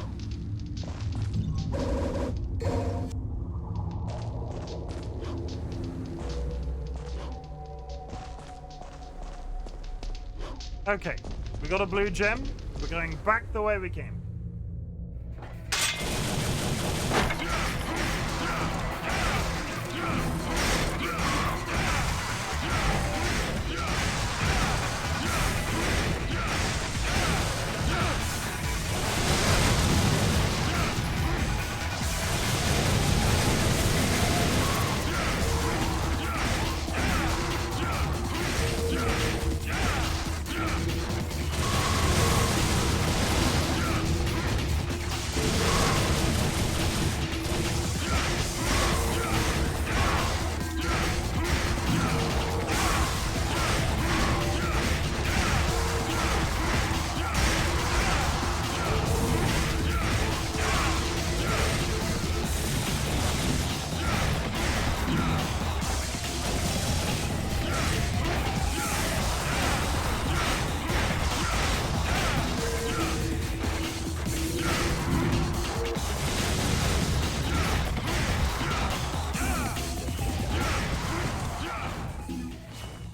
Okay. We got a blue gem. We're going back the way we came.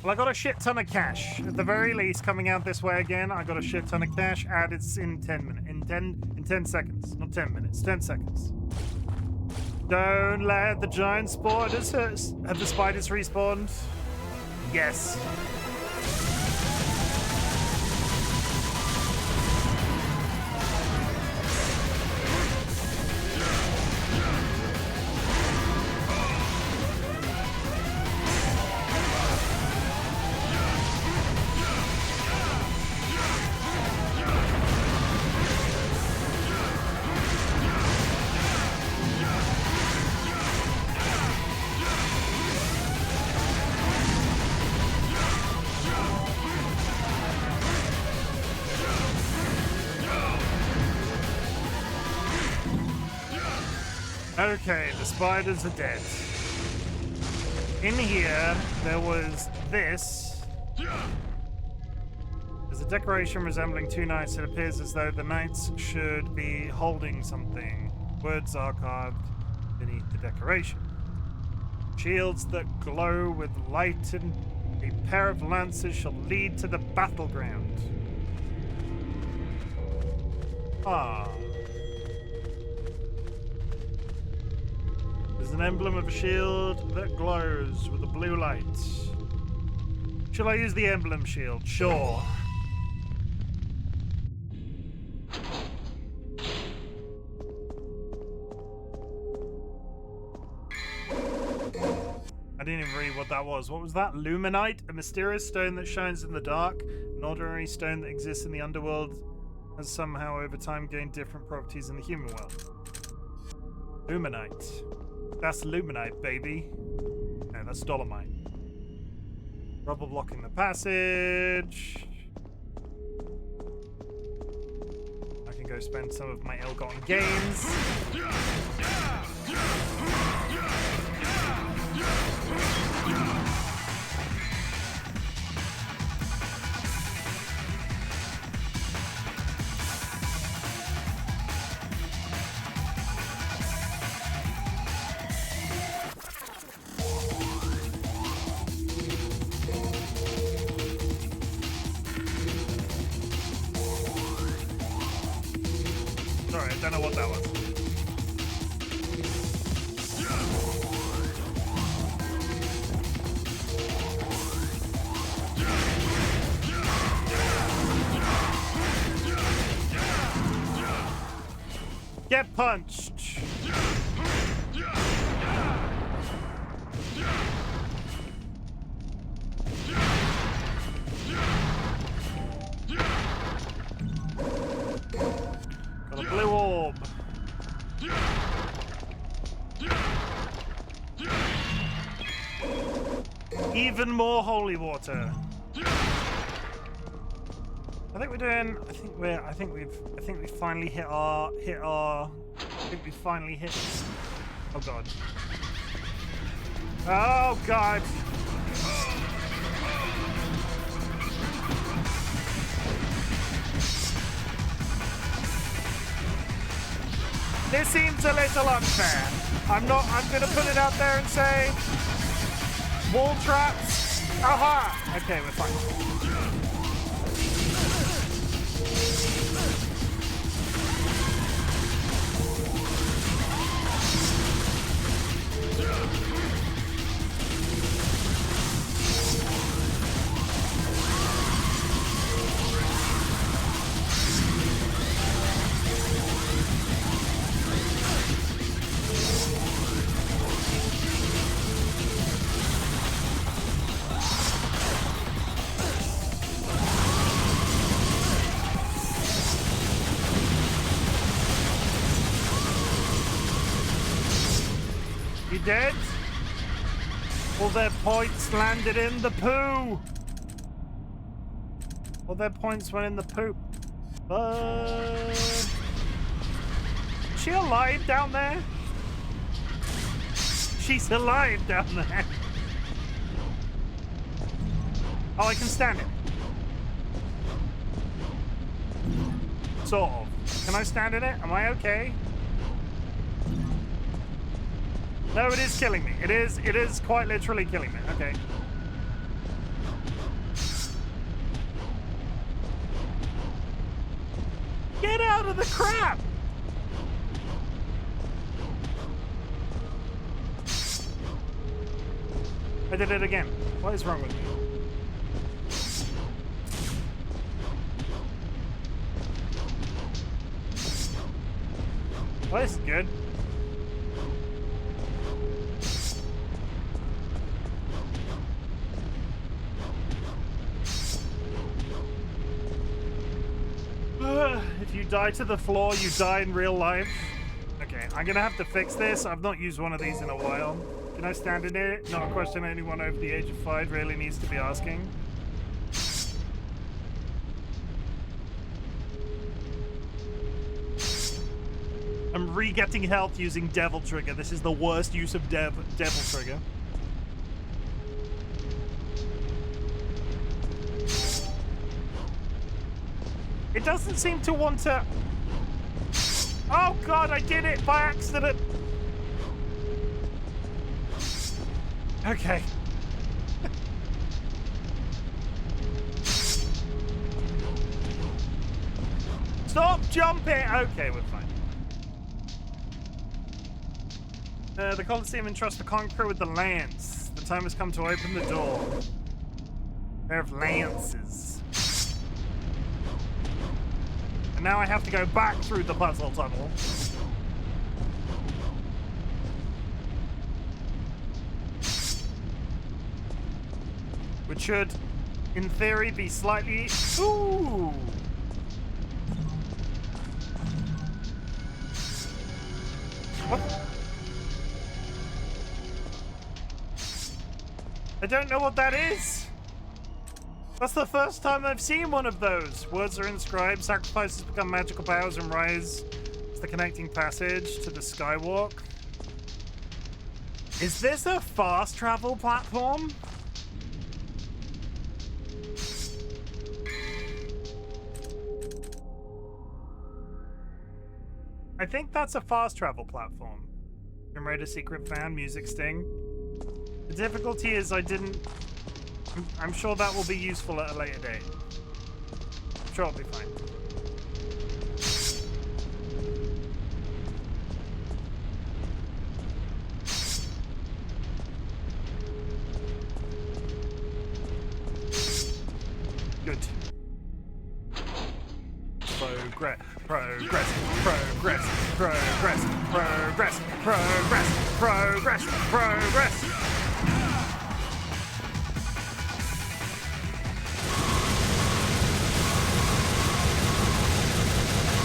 Well, I got a shit ton of cash. At the very least, coming out this way again, I got a shit ton of cash, and it's in 10 minutes. In 10 seconds. Not 10 minutes, 10 seconds. Don't let the giant spiders hurt. Have the spiders respawned? Yes. Okay, the spiders are dead. In here, there was this. There's a decoration resembling two knights. It appears as though the knights should be holding something. Words are carved beneath the decoration. Shields that glow with light and a pair of lances shall lead to the battleground. Ah. There's an emblem of a shield that glows with a blue light. Shall I use the emblem shield? Sure. I didn't even read what that was. What was that? Luminite, a mysterious stone that shines in the dark. An ordinary stone that exists in the underworld has somehow over time gained different properties in the human world. Luminite. That's Luminite, baby. No, that's Dolomite. Rubble blocking the passage. I can go spend some of my ill-gotten gains. Sorry, I don't know what that was. Get punched. Got a blue orb. Even more holy water. I think we're doing. I think we finally hit our. I think we finally hit. Oh god. Oh god. This seems a little unfair. I'm gonna put it out there and say wall traps. Aha! Okay, we're fine. Dead? All their points landed in the poo. All their points went in the poop. Is she alive down there? She's alive down there. Oh, I can stand it. Sort of. Can I stand in it? Am I okay? No, it is killing me. It is quite literally killing me. Okay. Get out of the crap! I did it again. What is wrong with me? Well, this is good. If you die to the floor, you die in real life. Okay, I'm gonna have to fix this. I've not used one of these in a while. Can I stand in it? Not a question anyone over the age of 5 really needs to be asking. I'm re-getting health using Devil Trigger. This is the worst use of Devil Trigger. It doesn't seem to want to... Oh god, I did it by accident! Okay. Stop jumping! Okay, we're fine. The Colosseum entrusts the conqueror with the lance. The time has come to open the door. A pair of lances. And now I have to go back through the puzzle tunnel. Which should, in theory, be slightly... Ooh! What? I don't know what that is! That's the first time I've seen one of those. Words are inscribed, sacrifices become magical powers and rise to the connecting passage to the skywalk. Is this a fast travel platform? I think that's a fast travel platform. Generator secret found, music sting. The difficulty is I didn't... I'm sure that will be useful at a later date. I'm sure it'll be fine. Good. Progress, progress, progress, progress, progress, progress, progress, progress.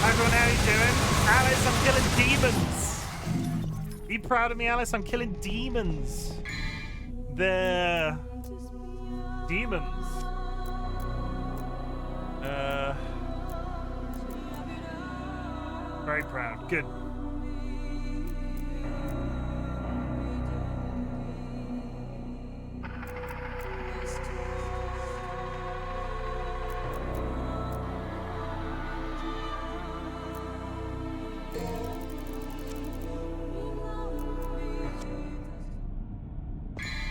Hi everyone, how you doing? Alice, I'm killing demons. Be proud of me, Alice, I'm killing demons. They're demons. Very proud. Good.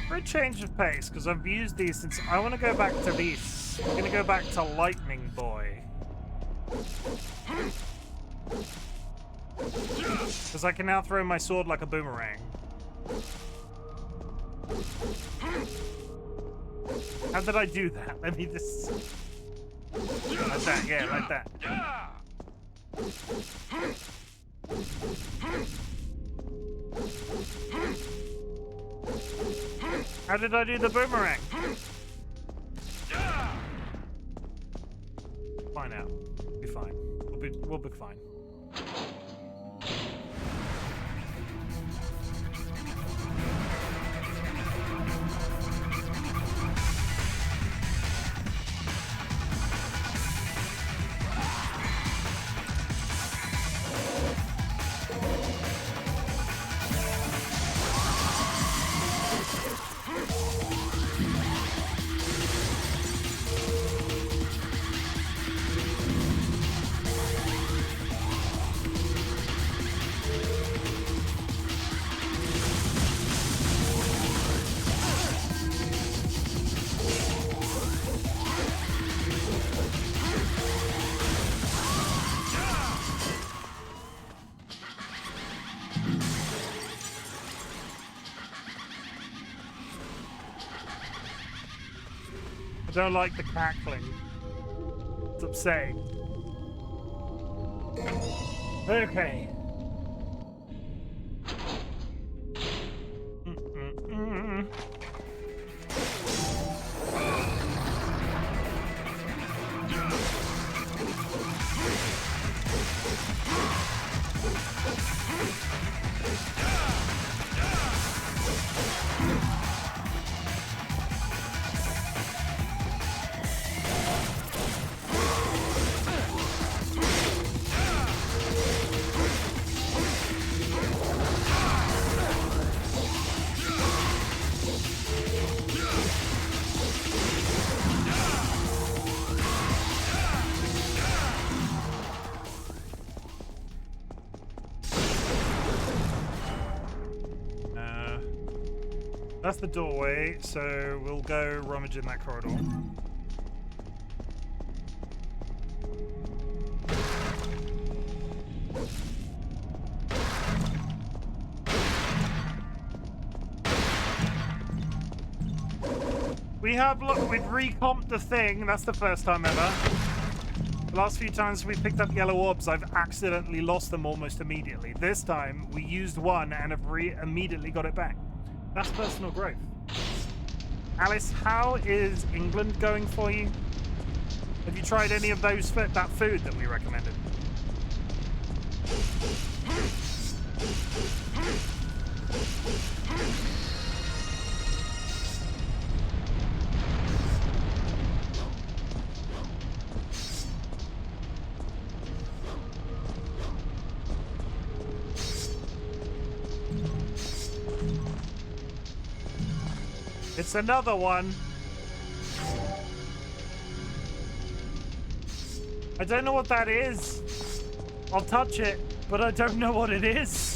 For a change of pace, because I've used these since... I want to go back to these. I'm going to go back to Lightning Boy. Because I can now throw my sword like a boomerang. How did I do that? Let me just... Like that, yeah, like that. How did I do the boomerang? Find out. We'll be fine. We'll be fine. I don't like the cackling. It's upsetting. Okay. That's the doorway, so we'll go rummage in that corridor. We've recomped the thing. That's the first time ever. The last few times we picked up yellow orbs, I've accidentally lost them almost immediately. This time, we used one and have immediately got it back. That's personal growth. Alice, how is England going for you? Have you tried any of that food that we recommended? It's another one. I don't know what that is. I'll touch it, but I don't know what it is.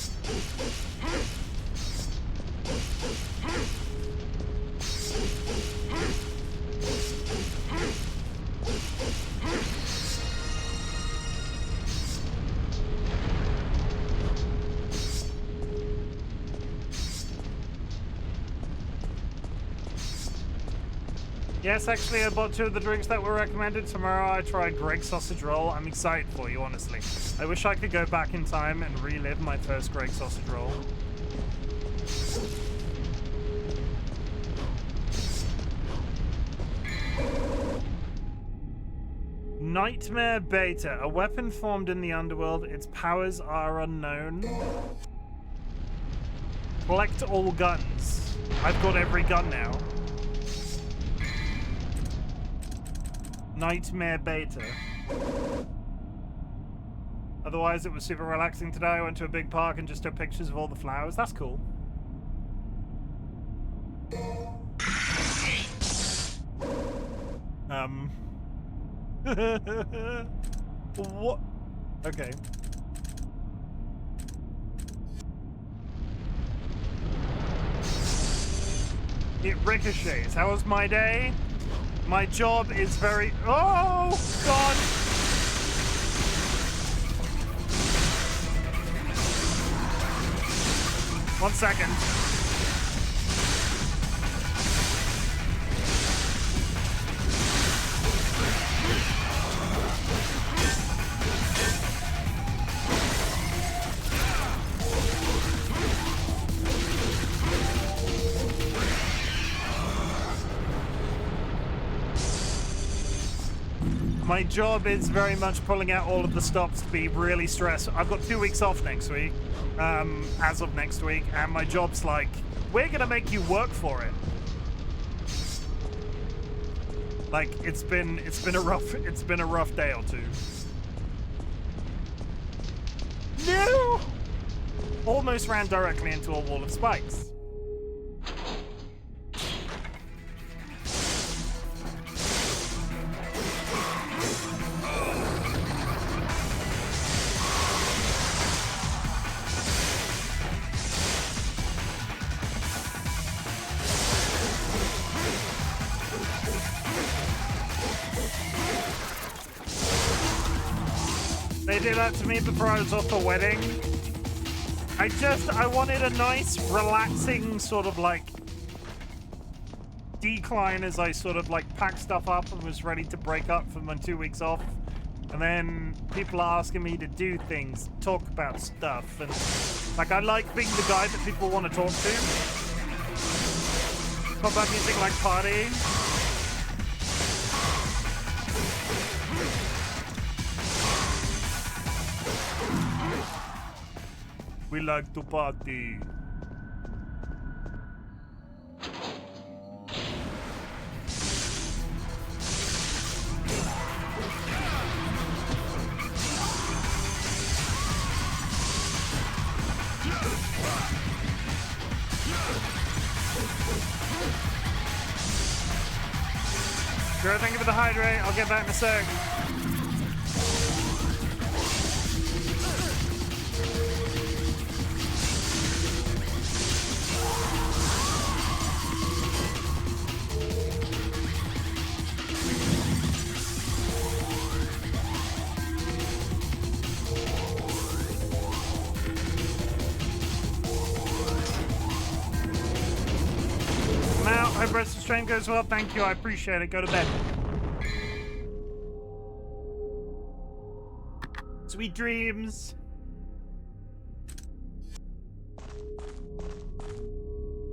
Yes, actually, I bought 2 of the drinks that were recommended. Tomorrow I tried Greg's sausage roll. I'm excited for you, honestly. I wish I could go back in time and relive my first Greg sausage roll. Nightmare Beta. A weapon formed in the underworld. Its powers are unknown. Collect all guns. I've got every gun now. Nightmare Beta. Otherwise, it was super relaxing today. I went to a big park and just took pictures of all the flowers. That's cool. What? Okay. It ricochets. How was my day? My job is very... Oh, God! One second. My job is very much pulling out all of the stops to be really stressed. I've got 2 weeks off next week, as of next week, and my job's like, we're gonna make you work for it. Like, it's been a rough day or two. No! Almost ran directly into a wall of spikes. They did that to me before I was off a wedding. I wanted a nice, relaxing sort of like decline as I sort of like packed stuff up and was ready to break up for my 2 weeks off. And then people are asking me to do things, talk about stuff, and like I like being the guy that people want to talk to. Talk about music like partying. We like to party. Sure, thank you for the hydrate. I'll get that in a sec. Hope the rest of the stream goes well. Thank you. I appreciate it. Go to bed. Sweet dreams.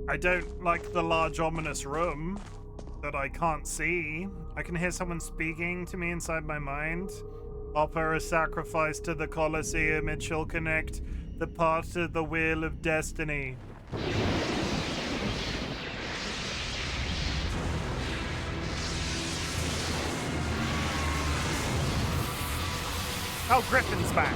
I don't like the large, ominous room that I can't see. I can hear someone speaking to me inside my mind. Offer a sacrifice to the Colosseum, it shall connect the parts of the wheel of destiny. Oh, Griffin's back.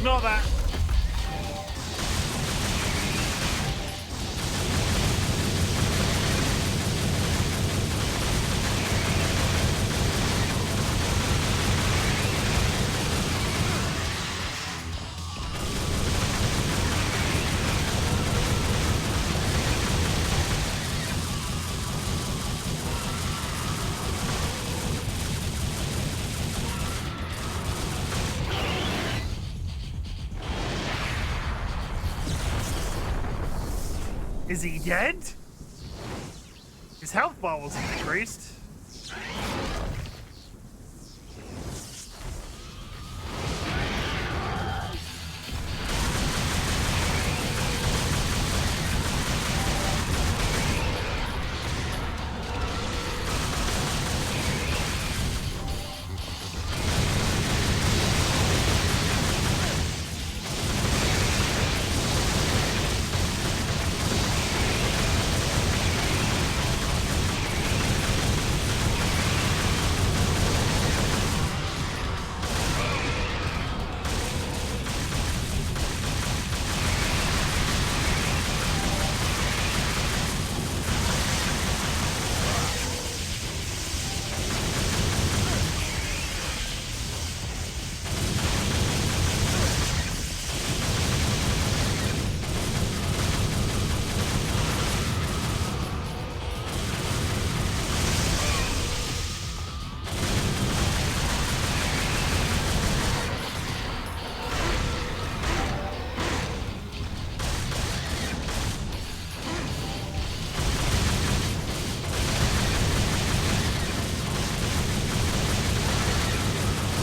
Ignore that. Is he dead? His health bar wasn't decreased.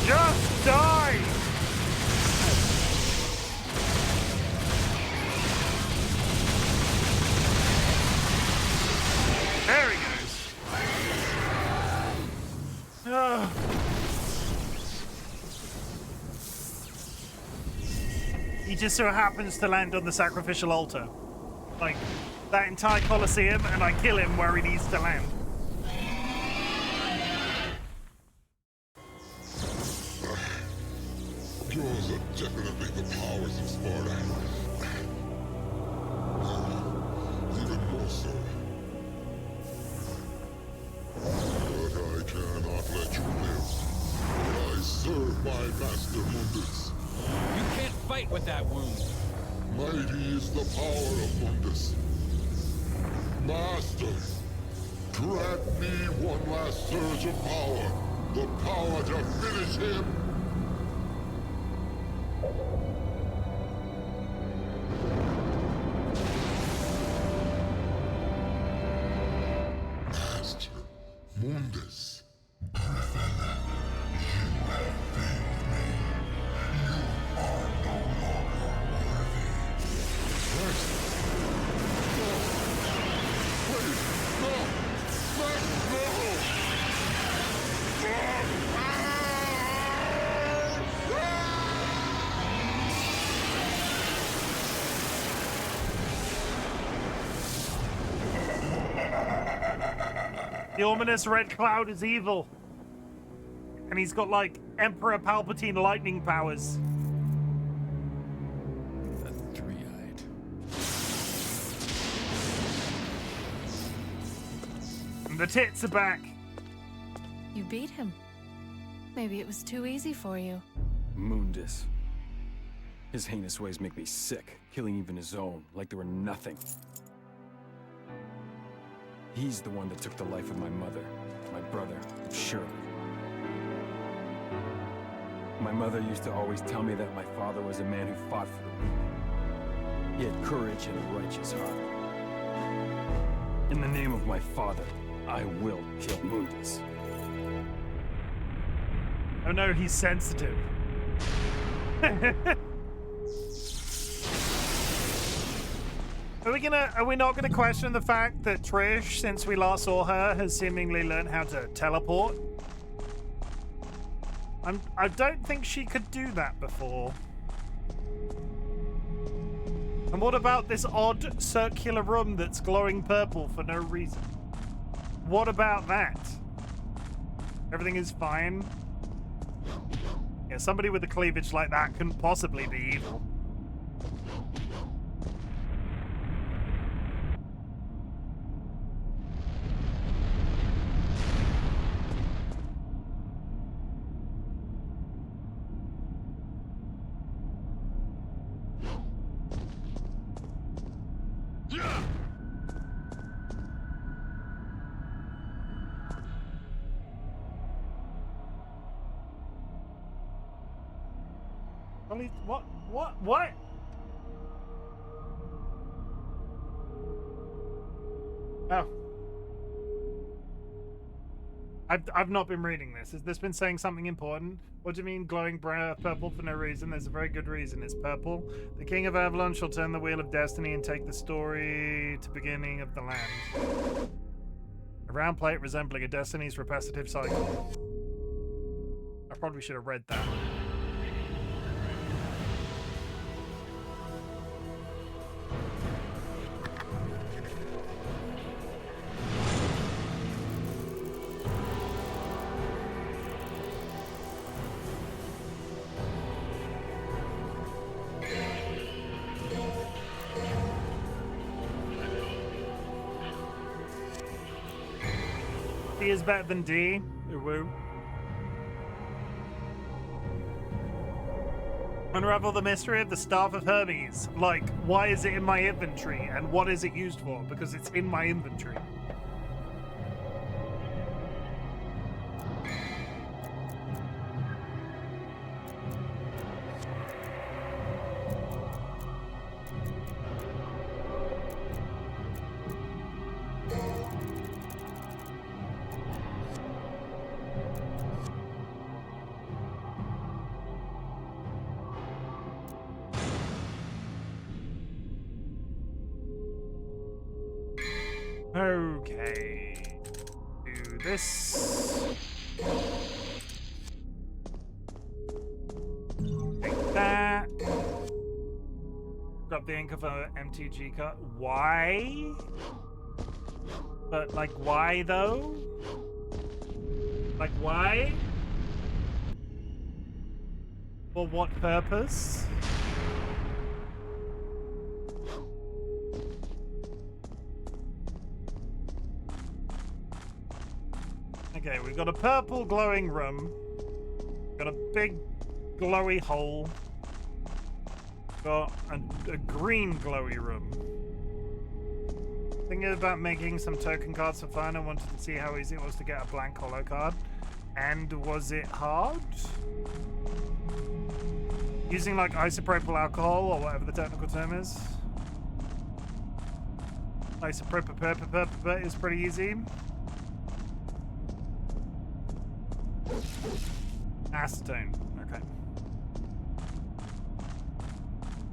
Just die! There he goes. Oh. He just so happens to land on the sacrificial altar. Like, that entire Colosseum, and I kill him where he needs to land. Yours are definitely the powers of Sparta. Even more so. But I cannot let you live. For I serve my master Mundus. You can't fight with that wound. Mighty is the power of Mundus. Master, grant me one last surge of power. The power to finish him. Master Mundus. Perfect. The ominous red cloud is evil. And he's got, like, Emperor Palpatine lightning powers. The three-eyed. And the tits are back. You beat him. Maybe it was too easy for you. Mundus. His heinous ways make me sick, killing even his own, like they were nothing. He's the one that took the life of my mother, my brother, and Shirley. My mother used to always tell me that my father was a man who fought for the weak. He had courage and a righteous heart. In the name of my father, I will kill Mundus. Oh no, he's sensitive. Are we not gonna question the fact that Trish, since we last saw her, has seemingly learned how to teleport? I don't think she could do that before. And what about this odd circular room that's glowing purple for no reason? What about that? Everything is fine? Yeah, somebody with a cleavage like that couldn't possibly be evil. What? Oh. I've not been reading this. Has this been saying something important? What do you mean glowing purple for no reason? There's a very good reason. It's purple. The King of Avalon shall turn the wheel of destiny and take the story to beginning of the land. A round plate resembling a destiny's repetitive cycle. I probably should have read that. C is better than D. Woo. Unravel the mystery of the Staff of Hermes. Like, why is it in my inventory and what is it used for? Because it's in my inventory. Okay. Do this. Take that. Grab the ink of a MTG cut. Why? But, like, why though? Like, why? For what purpose? Okay, we've got a purple glowing room. Got a big glowy hole. Got a green glowy room. Thinking about making some token cards for fun. I wanted to see how easy it was to get a blank holo card. And was it hard? Using like isopropyl alcohol or whatever the technical term is. Isopropyl is pretty easy. Acetone. Okay.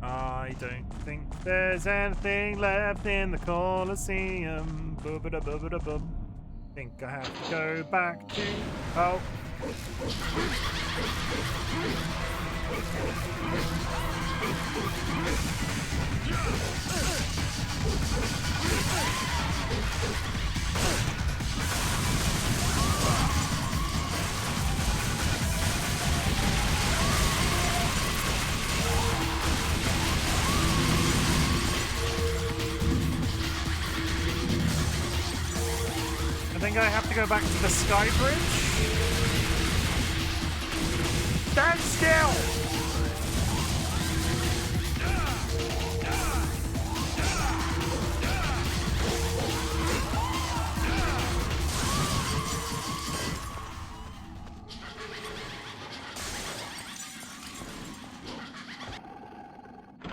I don't think there's anything left in the Colosseum. Boobada-boobada-boom. Think I have to go back to... Oh. I think I have to go back to the sky bridge. Stand still!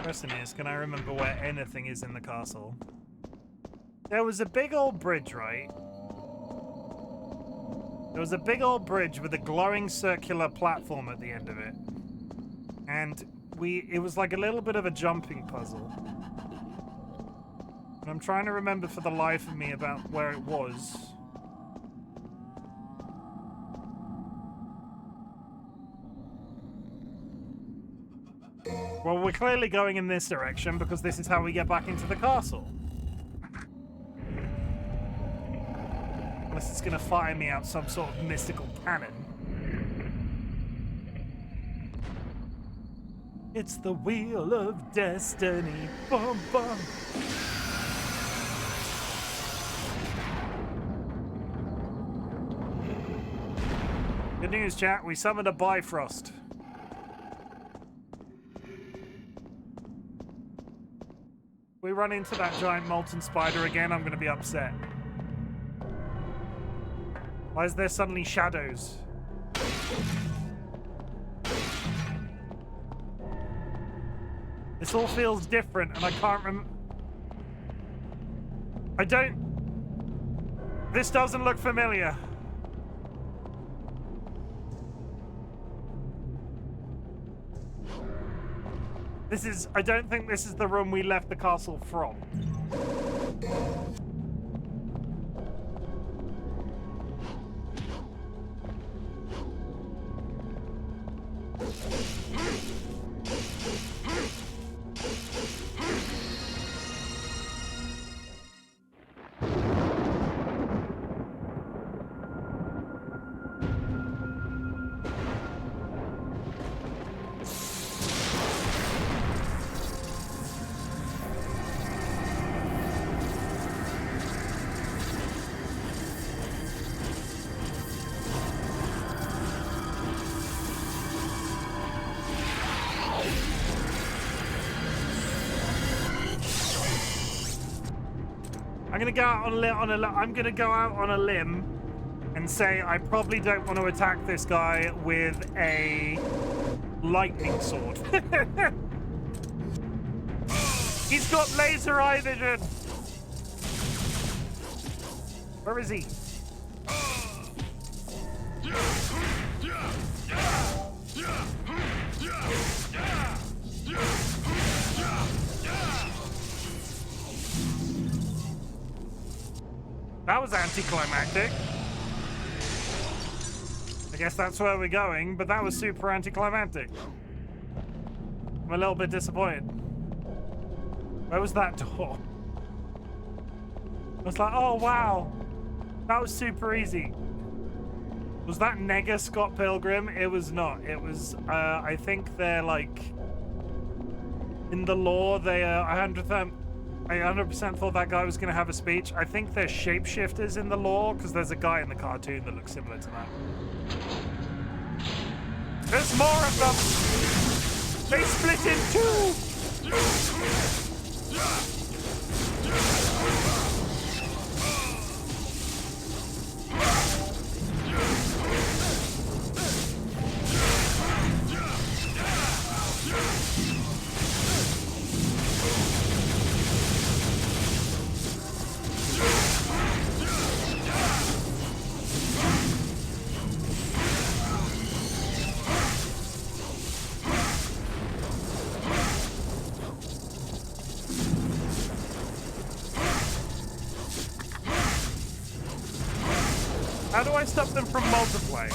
Question is, can I remember where anything is in the castle? There was a big old bridge, right? There was a big old bridge with a glowing circular platform at the end of it. And it was like a little bit of a jumping puzzle. And I'm trying to remember for the life of me about where it was. Well, we're clearly going in this direction because this is how we get back into the castle. Unless it's going to fire me out some sort of mystical cannon. It's the wheel of destiny. Bum, bum. Good news, chat. We summoned a Bifrost. We run into that giant molten spider again, I'm going to be upset. Why is there suddenly shadows? This all feels different, and I can't remember. This doesn't look familiar. I don't think this is the room we left the castle from. I'm gonna go out on a limb and say I probably don't want to attack this guy with a lightning sword. He's got laser eye vision. Where is he? That was anticlimactic. I guess that's where we're going, but that was super anticlimactic. I'm a little bit disappointed. Where was that door? I was like, oh wow, that was super easy. Was that Nega Scott Pilgrim? It was not. It was, I think they're like, in the lore, they I 100% thought that guy was going to have a speech. I think they're shapeshifters in the lore, because there's a guy in the cartoon that looks similar to that. There's more of them! They split in two! How do I stop them from multiplying?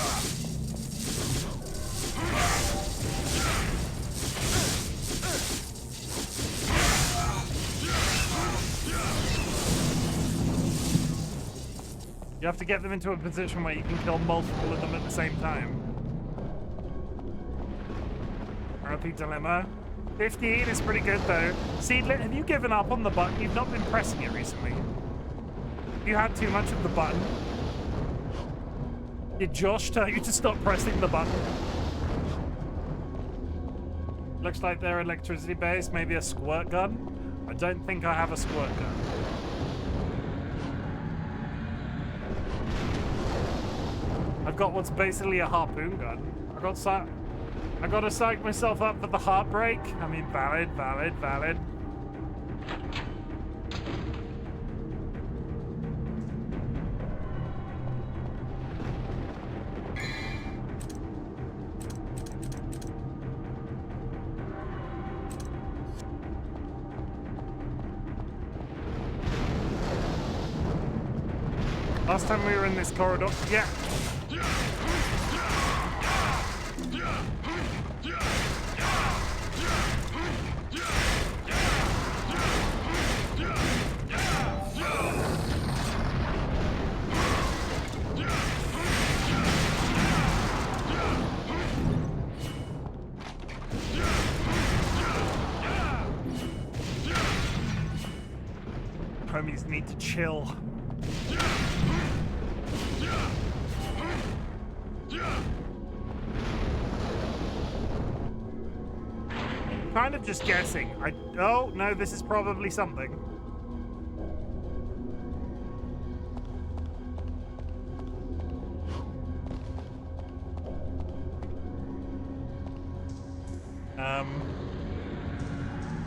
You have to get them into a position where you can kill multiple of them at the same time. RP Dilemma. 15 is pretty good though. Seedlet, have you given up on the button? You've not been pressing it recently. You had too much of the button. Did Josh tell you to stop pressing the button? Looks like they're electricity based, maybe a squirt gun. I don't think I have a squirt gun. I've got what's basically a harpoon gun. I gotta psych myself up for the heartbreak. I mean, valid. Last time we were in this corridor, yeah. Homies need to chill. Kind of just guessing. Oh, no, this is probably something.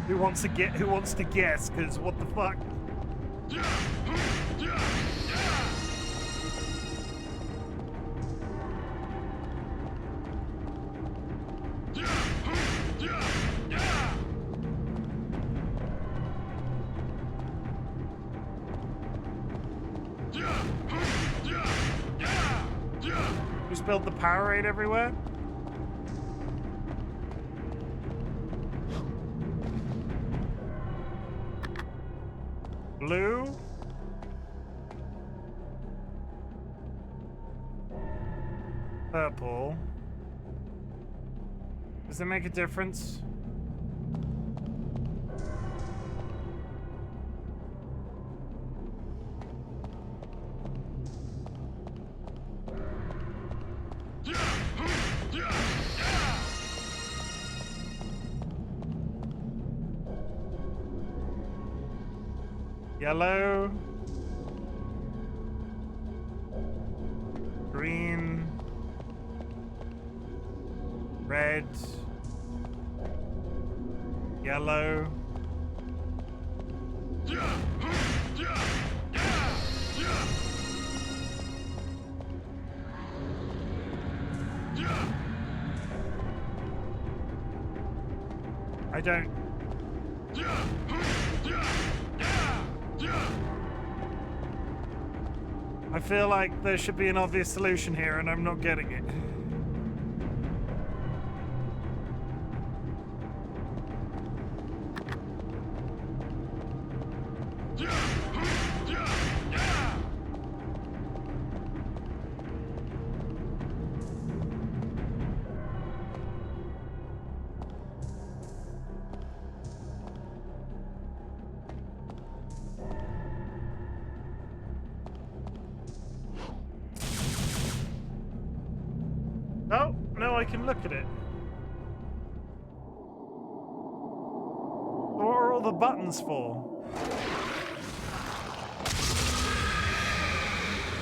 Who wants to guess? Because what the fuck? You spilled the Powerade everywhere? Blue? Purple. Does it make a difference? Yellow, green, red, yellow. I don't. I feel like there should be an obvious solution here and I'm not getting it. Oh, no, I can look at it. What are all the buttons for?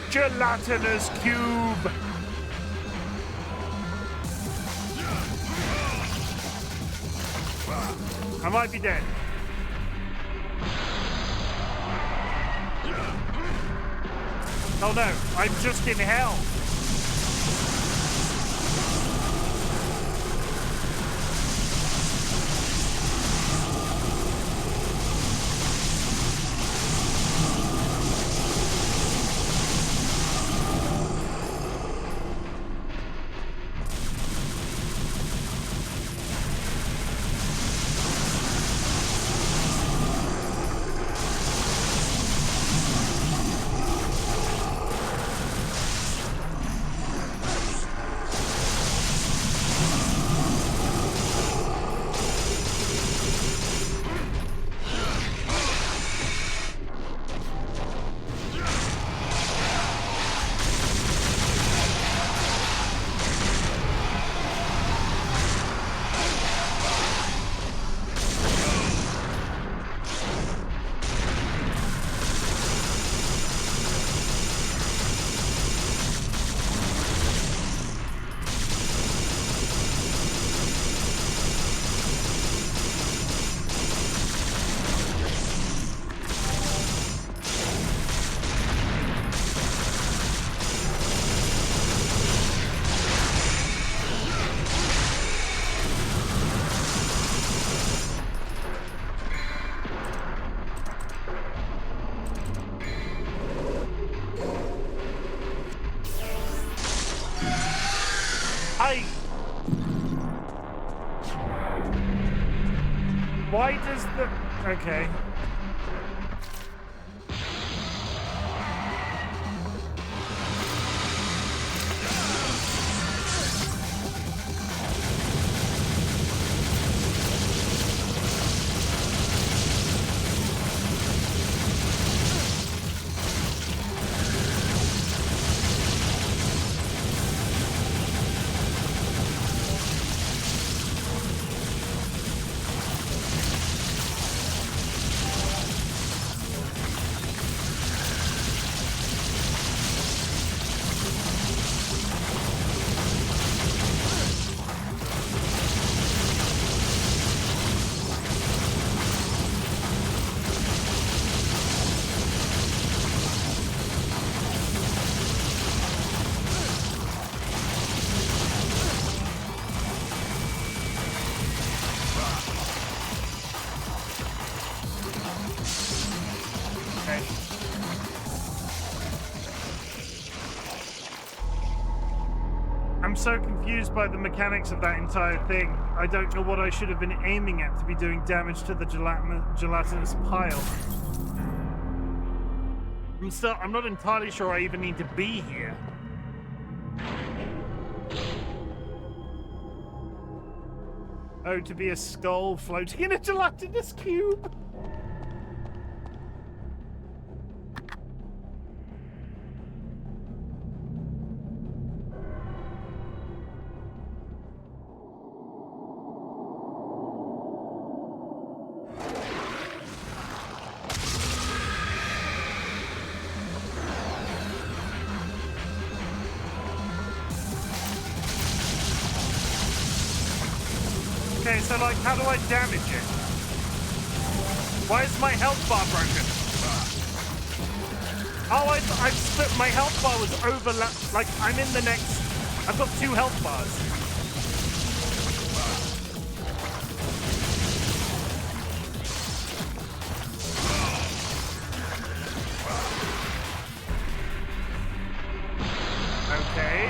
Gelatinous cube! I might be dead. Oh no, I'm just in hell. Why does the... Okay. I'm so confused by the mechanics of that entire thing. I don't know what I should have been aiming at to be doing damage to the gelatinous pile. I'm not entirely sure I even need to be here. Oh, to be a skull floating in a gelatinous cube. Okay, so like, how do I damage it? Why is my health bar broken? Oh, I've split. My health bar was overlapped. Like, I'm in the next. I've got 2 health bars. Okay.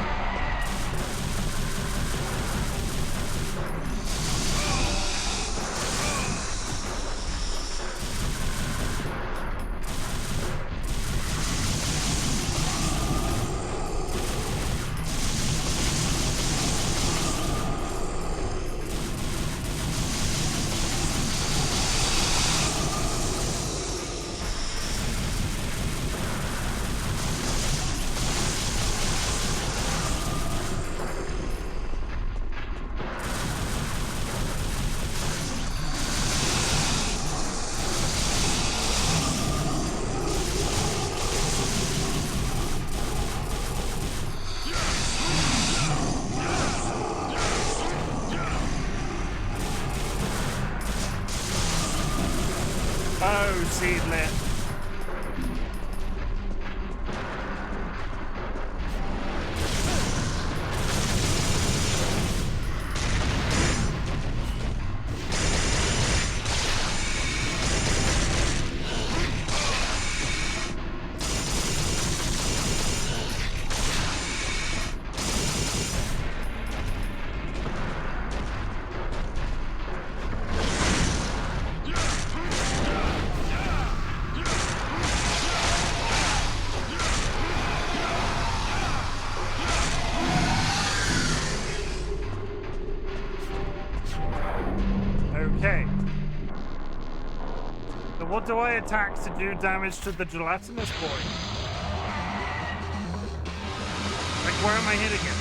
Oh, seedlet. Okay. So what do I attack to do damage to the gelatinous boy? Like, where am I hitting it?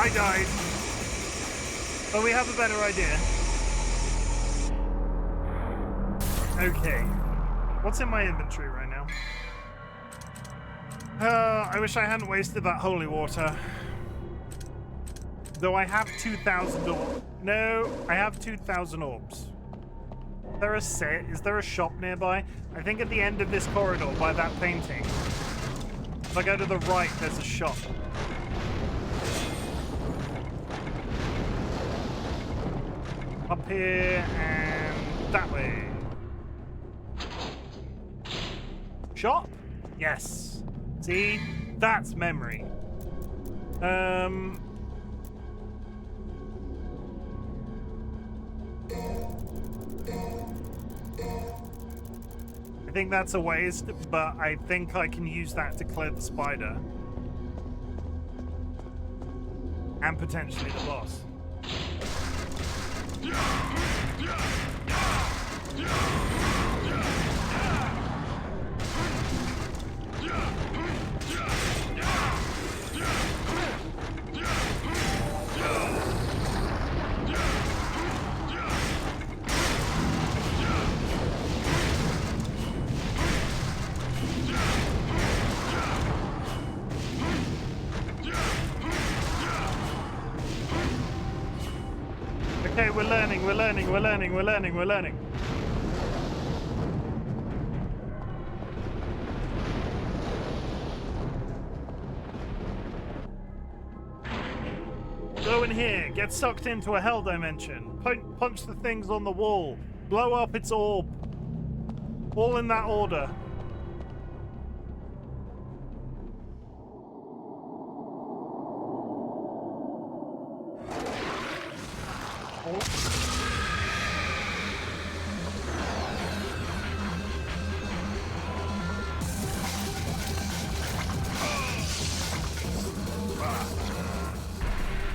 I died. But we have a better idea. Okay. What's in my inventory right now? I wish I hadn't wasted that holy water. Though I have 2,000 orbs. No, I have 2,000 orbs. Is there a shop nearby? I think at the end of this corridor by that painting. If I go to the right, there's a shop. Up here and that way. Shop? Yes. See? That's memory. I think that's a waste, but I think I can use that to clear the spider. And potentially the boss. Okay, we're learning. Go in here, get sucked into a hell dimension, punch the things on the wall, blow up its orb. All in that order.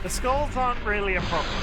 The skulls aren't really a problem.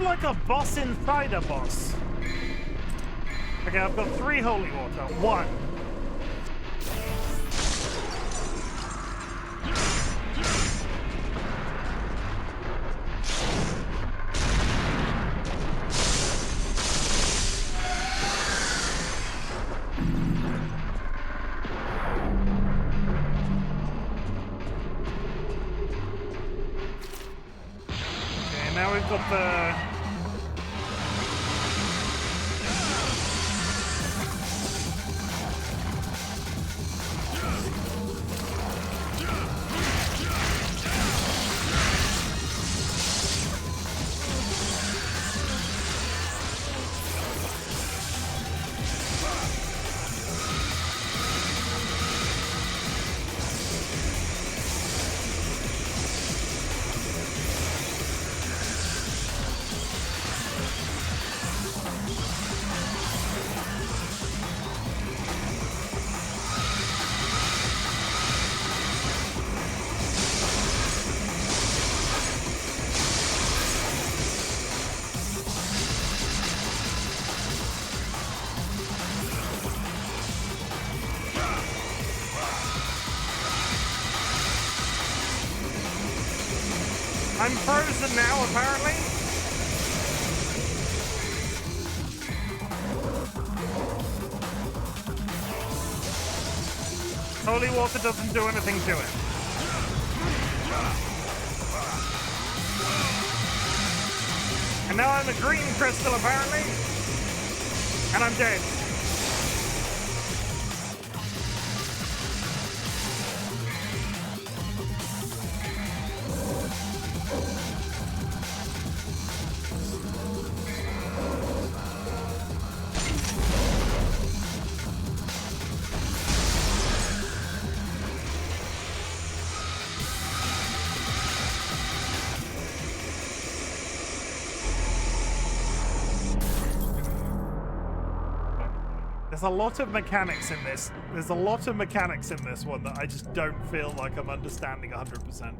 Like a boss inside a boss. Okay, I've got 3 holy water. 1. Okay, now we've got the I'm frozen now, apparently. Holy water doesn't do anything to it. And now I'm a green crystal, apparently. And I'm dead. There's a lot of mechanics in this. There's a lot of mechanics in this one that I just don't feel like I'm understanding 100%.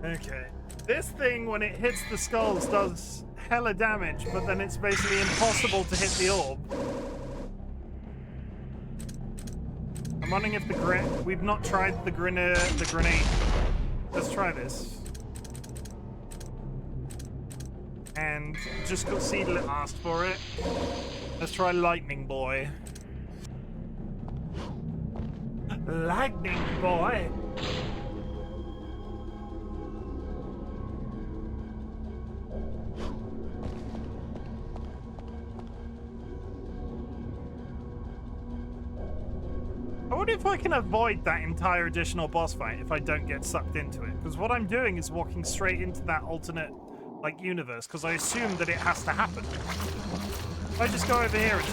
Okay. This thing, when it hits the skulls, does hella damage, but then it's basically impossible to hit the orb. I'm wondering if the we've not tried the grenade. Let's try this. And just got Seedlet asked for it. Let's try Lightning Boy. Lightning Boy! I wonder if I can avoid that entire additional boss fight if I don't get sucked into it. Because what I'm doing is walking straight into that alternate, like, universe, because I assume that it has to happen. If I just go over here and...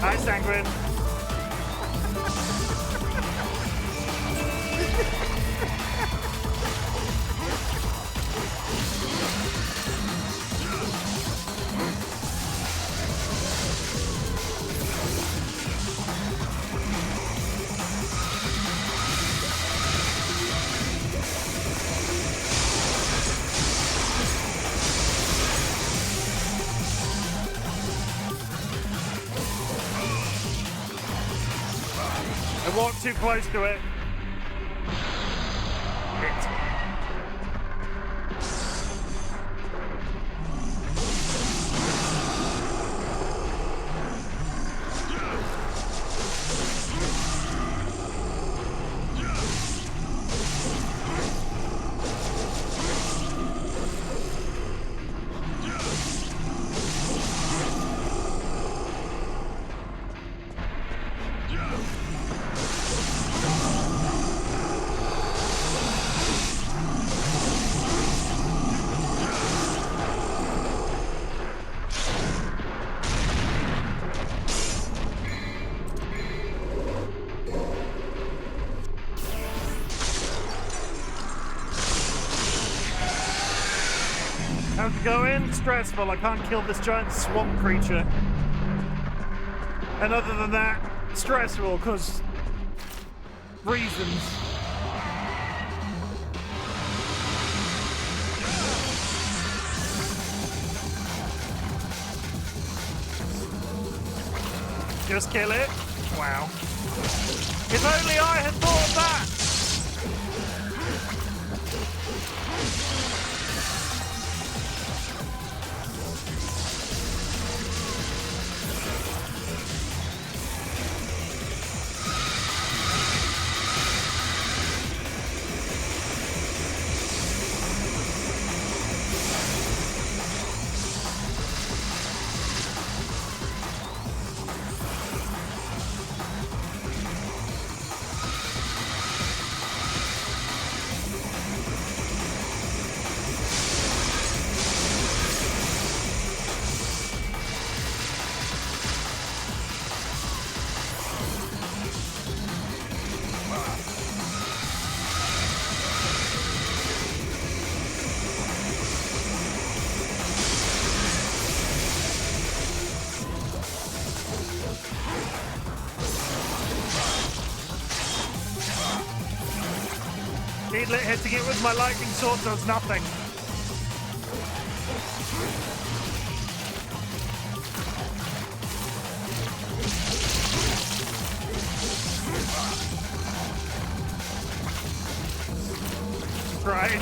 Hi, Sanguine. I walked too close to it. How's it going? Stressful. I can't kill this giant swamp creature. And other than that, stressful, because reasons. Just kill it. Wow. If only I had thought of that! hitting it with my lightning sword does nothing. Right.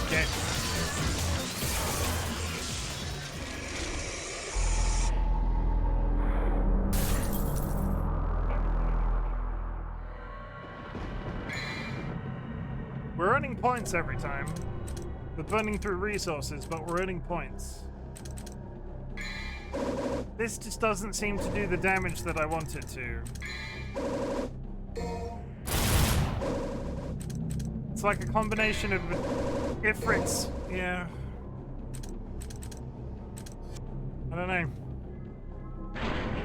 Okay. We're earning points every time. We're burning through resources, but we're earning points. This just doesn't seem to do the damage that I want it to. It's like a combination of Ifrits. Yeah. I don't know.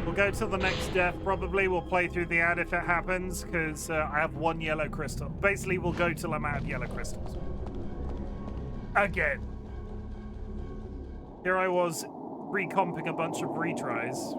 We'll go till the next death. Probably we'll play through the ad if it happens, because I have 1 yellow crystal. Basically, we'll go till I'm out of yellow crystals. Again. Here I was recomping a bunch of retries.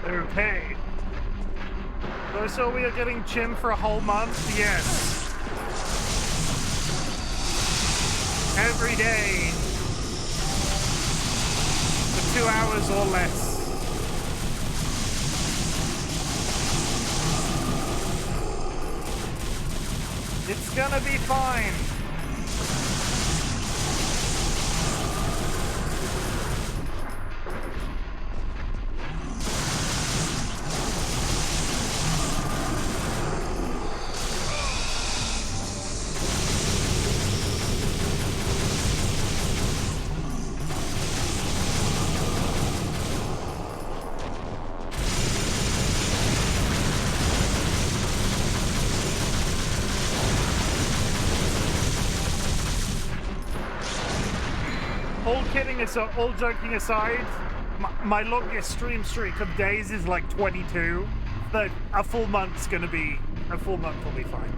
Okay. So we are getting Chim for a whole month? Yes. Every day. For 2 hours or less. It's gonna be fine. All joking aside, my longest stream streak of days is like 22. But a full month will be fine.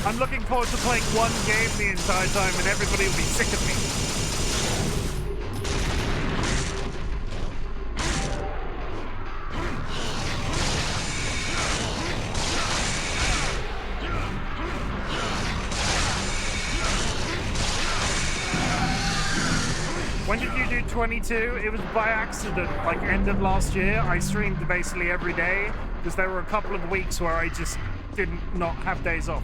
I'm looking forward to playing one game the entire time and everybody will be sick of me. When did you do 22? It was by accident, like end of last year. I streamed basically every day because there were a couple of weeks where I just didn't not have days off.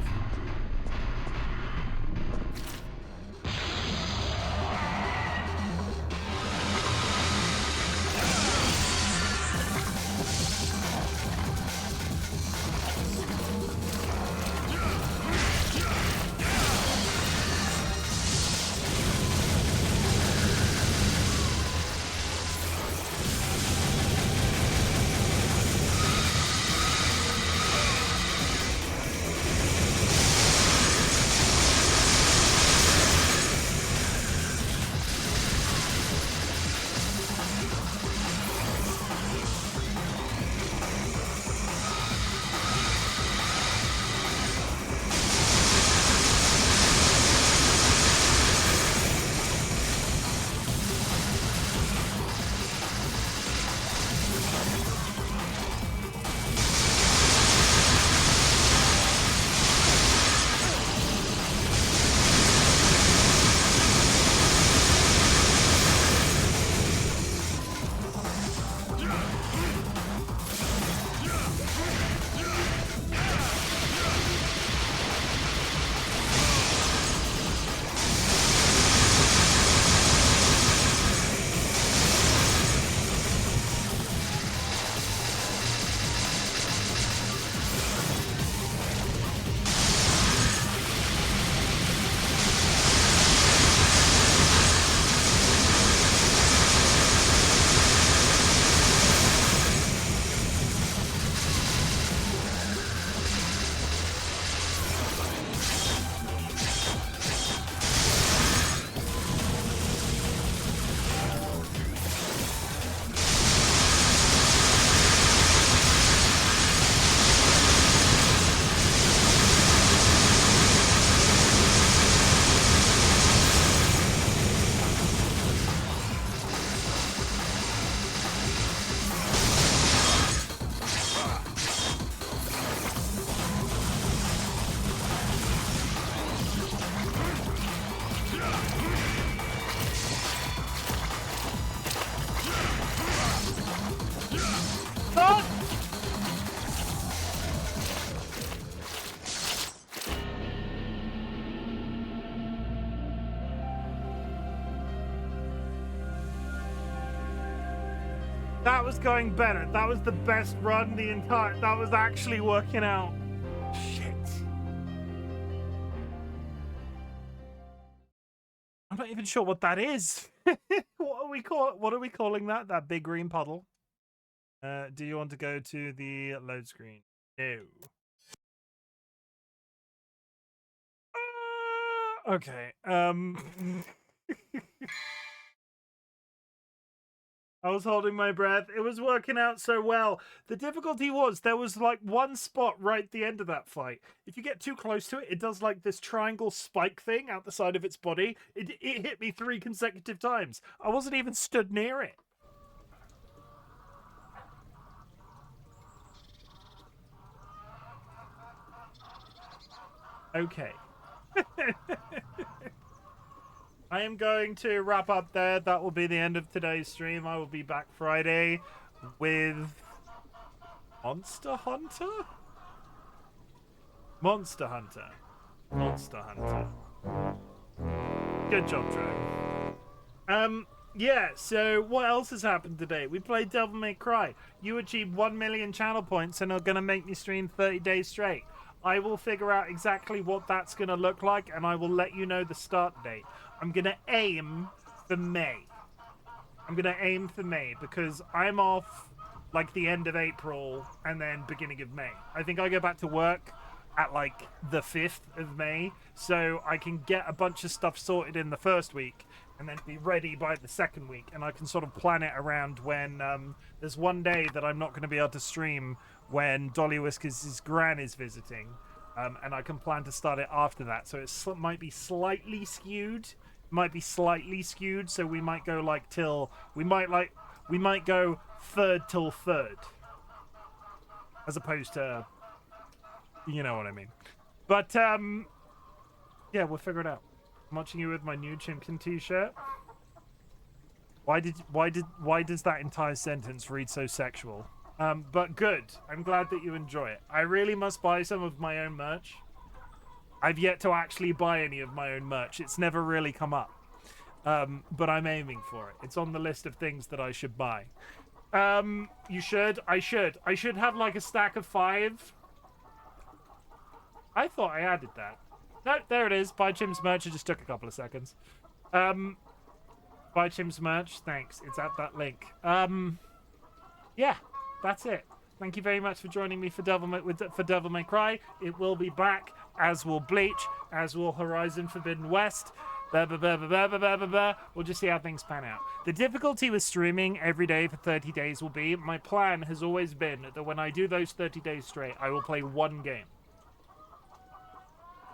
That was going better. That was the best run the entire... That was actually working out. Shit. I'm not even sure what that is. What are we calling that? That big green puddle? Do you want to go to the load screen? No. Okay. I was holding my breath. It was working out so well. The difficulty was there was like one spot right at the end of that fight. If you get too close to it, it does like this triangle spike thing out the side of its body. It hit me 3 consecutive times. I wasn't even stood near it. Okay. I am going to wrap up there. That will be the end of today's stream. I will be back Friday with Monster Hunter? Monster Hunter. Monster Hunter. Good job, Drew. Yeah, so what else has happened today? We played Devil May Cry. You achieved 1 million channel points and are going to make me stream 30 days straight. I will figure out exactly what that's going to look like, and I will let you know the start date. I'm going to aim for May. I'm going to aim for May because I'm off like the end of April and then beginning of May. I think I go back to work at like the 5th of May, so I can get a bunch of stuff sorted in the first week and then be ready by the second week, and I can sort of plan it around when there's one day that I'm not going to be able to stream when DollyWhiskers' gran is visiting, and I can plan to start it after that, so it might be slightly skewed. So we might go like till we might go third till third, as opposed to, you know what I mean. But yeah, we'll figure it out. I'm watching you with my new Chimken t-shirt. Why does that entire sentence read so sexual? But good. I'm glad that you enjoy it. I really must buy some of my own merch. I've yet to actually buy any of my own merch. It's never really come up. But I'm aiming for it. It's on the list of things that I should buy. You should? I should have like a stack of 5. I thought I added that. No, there it is. Buy Chim's merch. It just took a couple of seconds. Buy Chim's merch. Thanks. It's at that link. Yeah, that's it. Thank you very much for joining me for Devil May Cry. It will be back, as will Bleach, as will Horizon Forbidden West. We'll just see how things pan out. The difficulty with streaming every day for 30 days will be, my plan has always been that when I do those 30 days straight, I will play one game.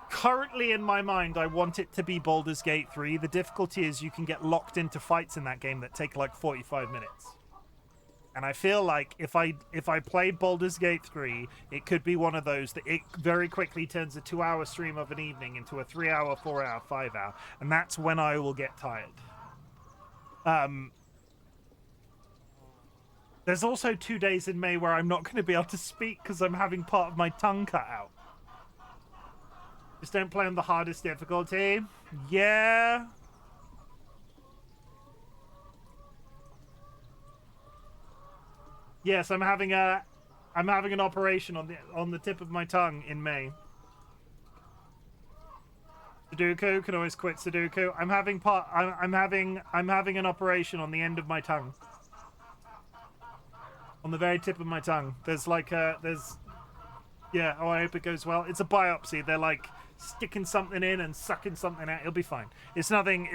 Currently in my mind, I want it to be Baldur's Gate 3. The difficulty is you can get locked into fights in that game that take like 45 minutes. And I feel like if I play Baldur's Gate 3, it could be one of those that it very quickly turns a 2-hour stream of an evening into a 3-hour, 4-hour, 5-hour. And that's when I will get tired. There's also 2 days in May where I'm not going to be able to speak because I'm having part of my tongue cut out. Just don't play on the hardest difficulty. Yeah. Yes, I'm having an operation on the tip of my tongue in May. Sudoku can always quit Sudoku. I'm having an operation on the end of my tongue. On the very tip of my tongue. There's like yeah, oh, I hope it goes well. It's a biopsy. They're like sticking something in and sucking something out. It'll be fine. It's nothing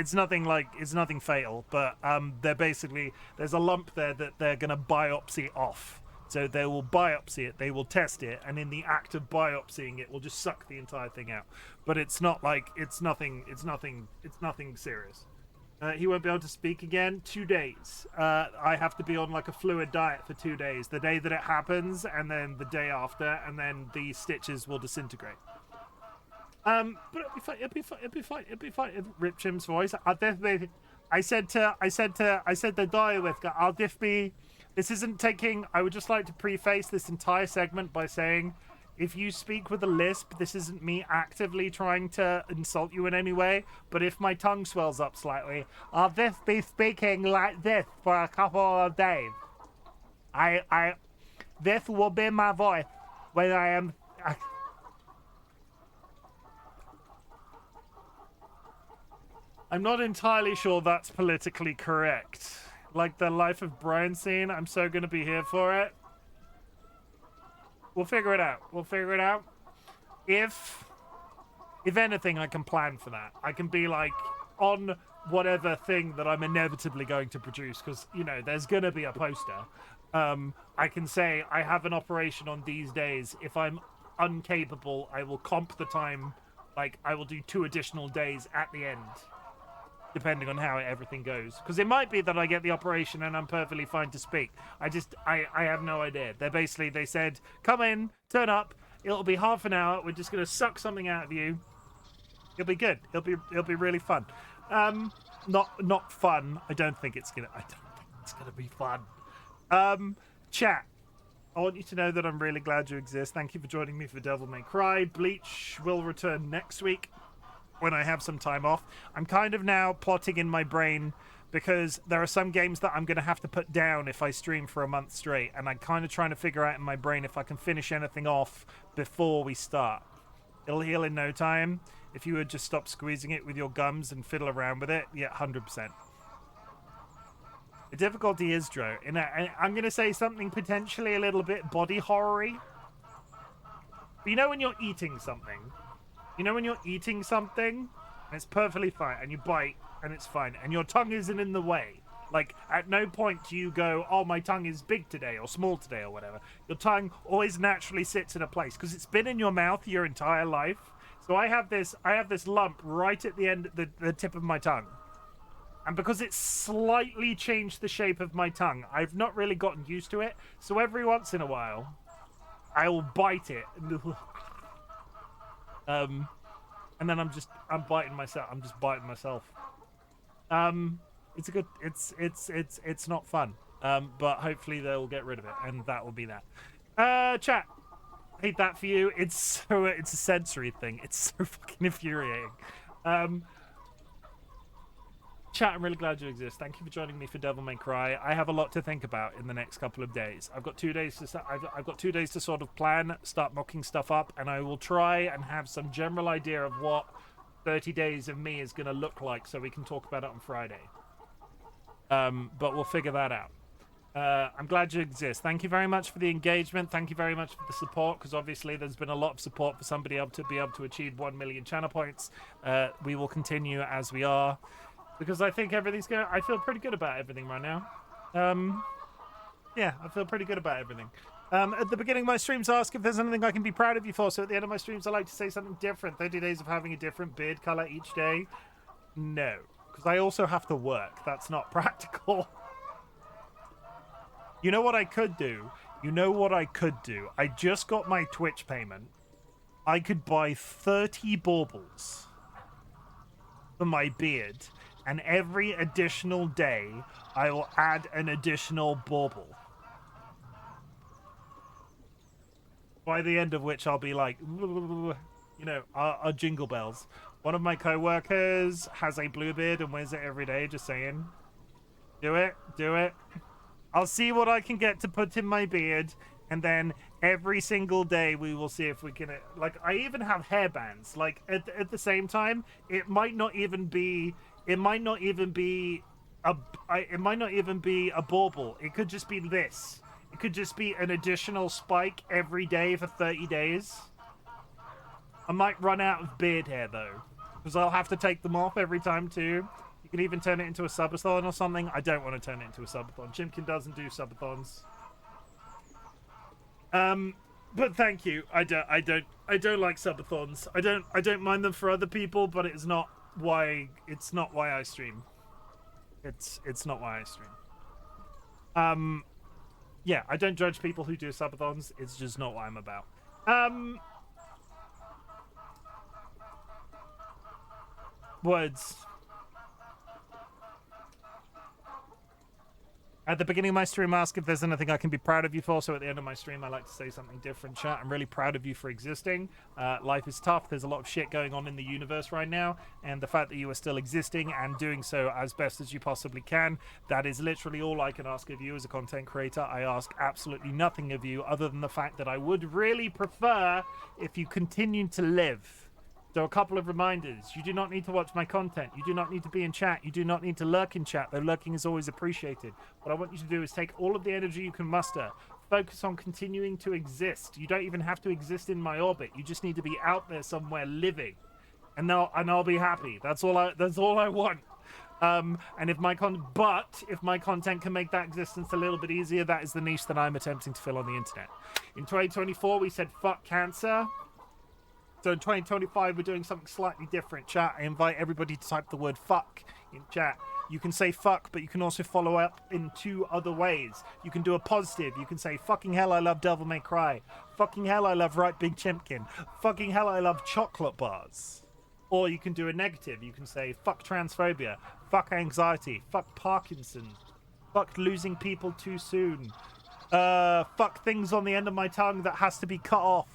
fatal, but they're basically, there's a lump there that they're going to biopsy off. So they will biopsy it, they will test it, and in the act of biopsying it, will just suck the entire thing out. But it's not like, it's nothing serious. He won't be able to speak again. 2 days. I have to be on like a fluid diet for 2 days. The day that it happens, and then the day after, and then the stitches will disintegrate. But it'll be fine. Rip Chim's voice. I said to the DollyWhisker, I'll diff be. This isn't taking. I would just like to preface this entire segment by saying, if you speak with a lisp, this isn't me actively trying to insult you in any way, but if my tongue swells up slightly, I'll just be speaking like this for a couple of days. This will be my voice when I am. I'm not entirely sure that's politically correct. Like the Life of Brian scene, I'm so gonna be here for it. We'll figure it out. We'll figure it out. If anything, I can plan for that. I can be like on whatever thing that I'm inevitably going to produce, because you know there's gonna be a poster. I can say I have an operation on these days. If I'm incapable, I will comp the time. Like I will do 2 additional days at the end, depending on how everything goes. Because it might be that I get the operation and I'm perfectly fine to speak. I have no idea. They said, come in, turn up. It'll be half an hour. We're just gonna suck something out of you. It'll be good. It'll be really fun. Not fun. I don't think it's gonna be fun. Chat. I want you to know that I'm really glad you exist. Thank you for joining me for Devil May Cry. Bleach will return next week when I have some time off. I'm kind of now plotting in my brain because there are some games that I'm going to have to put down if I stream for a month straight, and I'm kind of trying to figure out in my brain if I can finish anything off before we start. It'll heal in no time. If you would just stop squeezing it with your gums and fiddle around with it, yeah, 100%. The difficulty is, Dro, and I'm going to say something potentially a little bit body horror-y. But you know when you're eating something? You know when you're eating something, and it's perfectly fine, and you bite, and it's fine, and your tongue isn't in the way. Like, at no point do you go, oh, my tongue is big today, or small today, or whatever. Your tongue always naturally sits in a place, because it's been in your mouth your entire life. So I have this lump right at the end, the tip of my tongue. And because it's slightly changed the shape of my tongue, I've not really gotten used to it. So every once in a while, I will bite it. And then I'm biting myself. I'm just biting myself. It's not fun. But hopefully they'll get rid of it, and that will be that. Chat. Hate that for you. It's a sensory thing. It's so fucking infuriating. Chat, I'm really glad you exist. Thank you for joining me for Devil May Cry. I have a lot to think about in the next couple of days. I've got 2 days to I've got 2 days to sort of plan, start mocking stuff up, and I will try and have some general idea of what 30 days of me is going to look like, so we can talk about it on Friday. But we'll figure that out. I'm glad you exist. Thank you very much for the engagement. Thank you very much for the support, because obviously there's been a lot of support for somebody to be able to achieve 1 million channel points. We will continue as we are, because I think everything's going. I feel pretty good about everything right now. Yeah, I feel pretty good about everything. At the beginning of my streams, ask if there's anything I can be proud of you for. So at the end of my streams, I like to say something different. 30 days of having a different beard color each day. No, because I also have to work. That's not practical. You know what I could do? I just got my Twitch payment. I could buy 30 baubles for my beard, and every additional day, I will add an additional bauble. By the end of which, I'll be like, you know, our jingle bells. One of my co-workers has a blue beard and wears it every day, just saying. Do it. I'll see what I can get to put in my beard, and then every single day we will see if we can. Like, I even have hairbands. Like at the same time, it might not even be a bauble. It could just be this. It could just be an additional spike every day for 30 days. I might run out of beard hair though, because I'll have to take them off every time too. You can even turn it into a subathon or something. I don't want to turn it into a subathon. Chimken doesn't do subathons. But thank you. I don't like subathons. I don't mind them for other people, but it's not why I stream. It's not why I stream. Yeah, I don't judge people who do subathons. It's just not what I'm about. Words. At the beginning of my stream, ask if there's anything I can be proud of you for. So at the end of my stream, I like to say something different. Chat, I'm really proud of you for existing. Life is tough. There's a lot of shit going on in the universe right now. And the fact that you are still existing and doing so as best as you possibly can, that is literally all I can ask of you as a content creator. I ask absolutely nothing of you other than the fact that I would really prefer if you continued to live. So a couple of reminders. You do not need to watch my content. You do not need to be in chat. You do not need to lurk in chat, though lurking is always appreciated. What I want you to do is take all of the energy you can muster. Focus on continuing to exist. You don't even have to exist in my orbit. You just need to be out there somewhere living. And I'll be happy. That's all I want. And if my content can make that existence a little bit easier, that is the niche that I'm attempting to fill on the internet. In 2024, we said fuck cancer. So in 2025, we're doing something slightly different. Chat, I invite everybody to type the word fuck in chat. You can say fuck, but you can also follow up in 2 other ways. You can do a positive. You can say, fucking hell, I love Devil May Cry. Fucking hell, I love RightBigChimken. Fucking hell, I love chocolate bars. Or you can do a negative. You can say, fuck transphobia. Fuck anxiety. Fuck Parkinson's. Fuck losing people too soon. Fuck things on the end of my tongue that has to be cut off.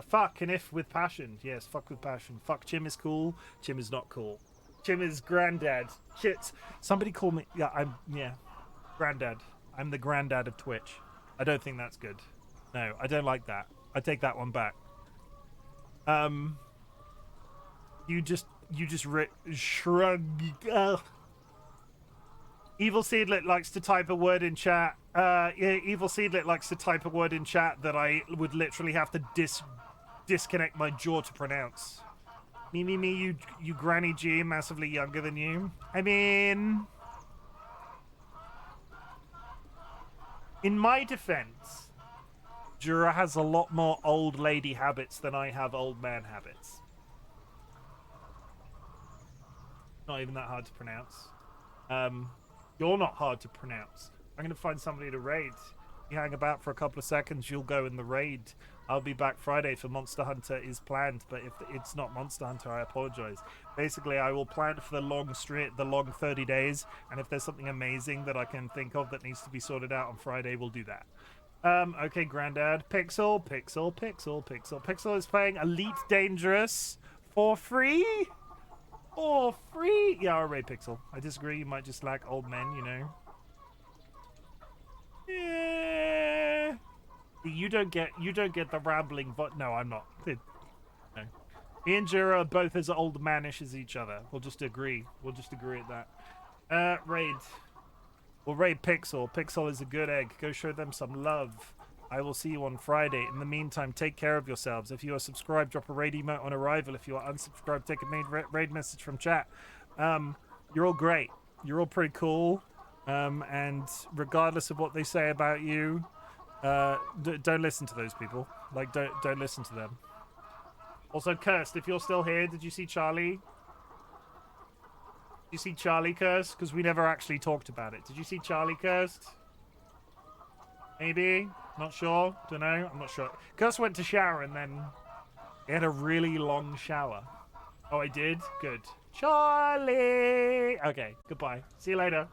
Fuck and if with passion. Yes, fuck with passion. Fuck Chim is cool. Chim is not cool. Chim is granddad. Shit. Somebody call me. Yeah, granddad. I'm the granddad of Twitch. I don't think that's good. No, I don't like that. I take that one back. You just shrug. Evil Seedlet likes to type a word in chat. Evil Seedlet likes to type a word in chat that I would literally have to disconnect my jaw to pronounce. Me, you Granny G, massively younger than you. I mean, in my defense, Jura has a lot more old lady habits than I have old man habits. Not even that hard to pronounce. You're not hard to pronounce. I'm going to find somebody to raid. You hang about for a couple of seconds, you'll go in the raid. I'll be back Friday for Monster Hunter is planned, but if it's not Monster Hunter, I apologize. Basically, I will plan for the long 30 days, and if there's something amazing that I can think of that needs to be sorted out on Friday, we'll do that. Okay, Grandad. Pixel is playing Elite Dangerous for free? For free? Yeah, alright, Pixel. I disagree. You might just like old men, you know. Yeah. You don't get the rambling. But no, I'm not. No. Me and Jura are both as old manish as each other. We'll just agree. At that. Raid. We'll raid Pixel. Pixel is a good egg. Go show them some love. I will see you on Friday. In the meantime, take care of yourselves. If you are subscribed, drop a raid emote on arrival. If you are unsubscribed, take a raid message from chat. You're all great. You're all pretty cool. And regardless of what they say about you, don't listen to those people. Like, don't listen to them. Also, Cursed, if you're still here, did you see Charlie? Did you see Charlie, Cursed? Because we never actually talked about it. Did you see Charlie, Cursed? Maybe? Not sure. Don't know. I'm not sure. Cursed went to shower and then he had a really long shower. Oh, I did? Good. Charlie! Okay, goodbye. See you later.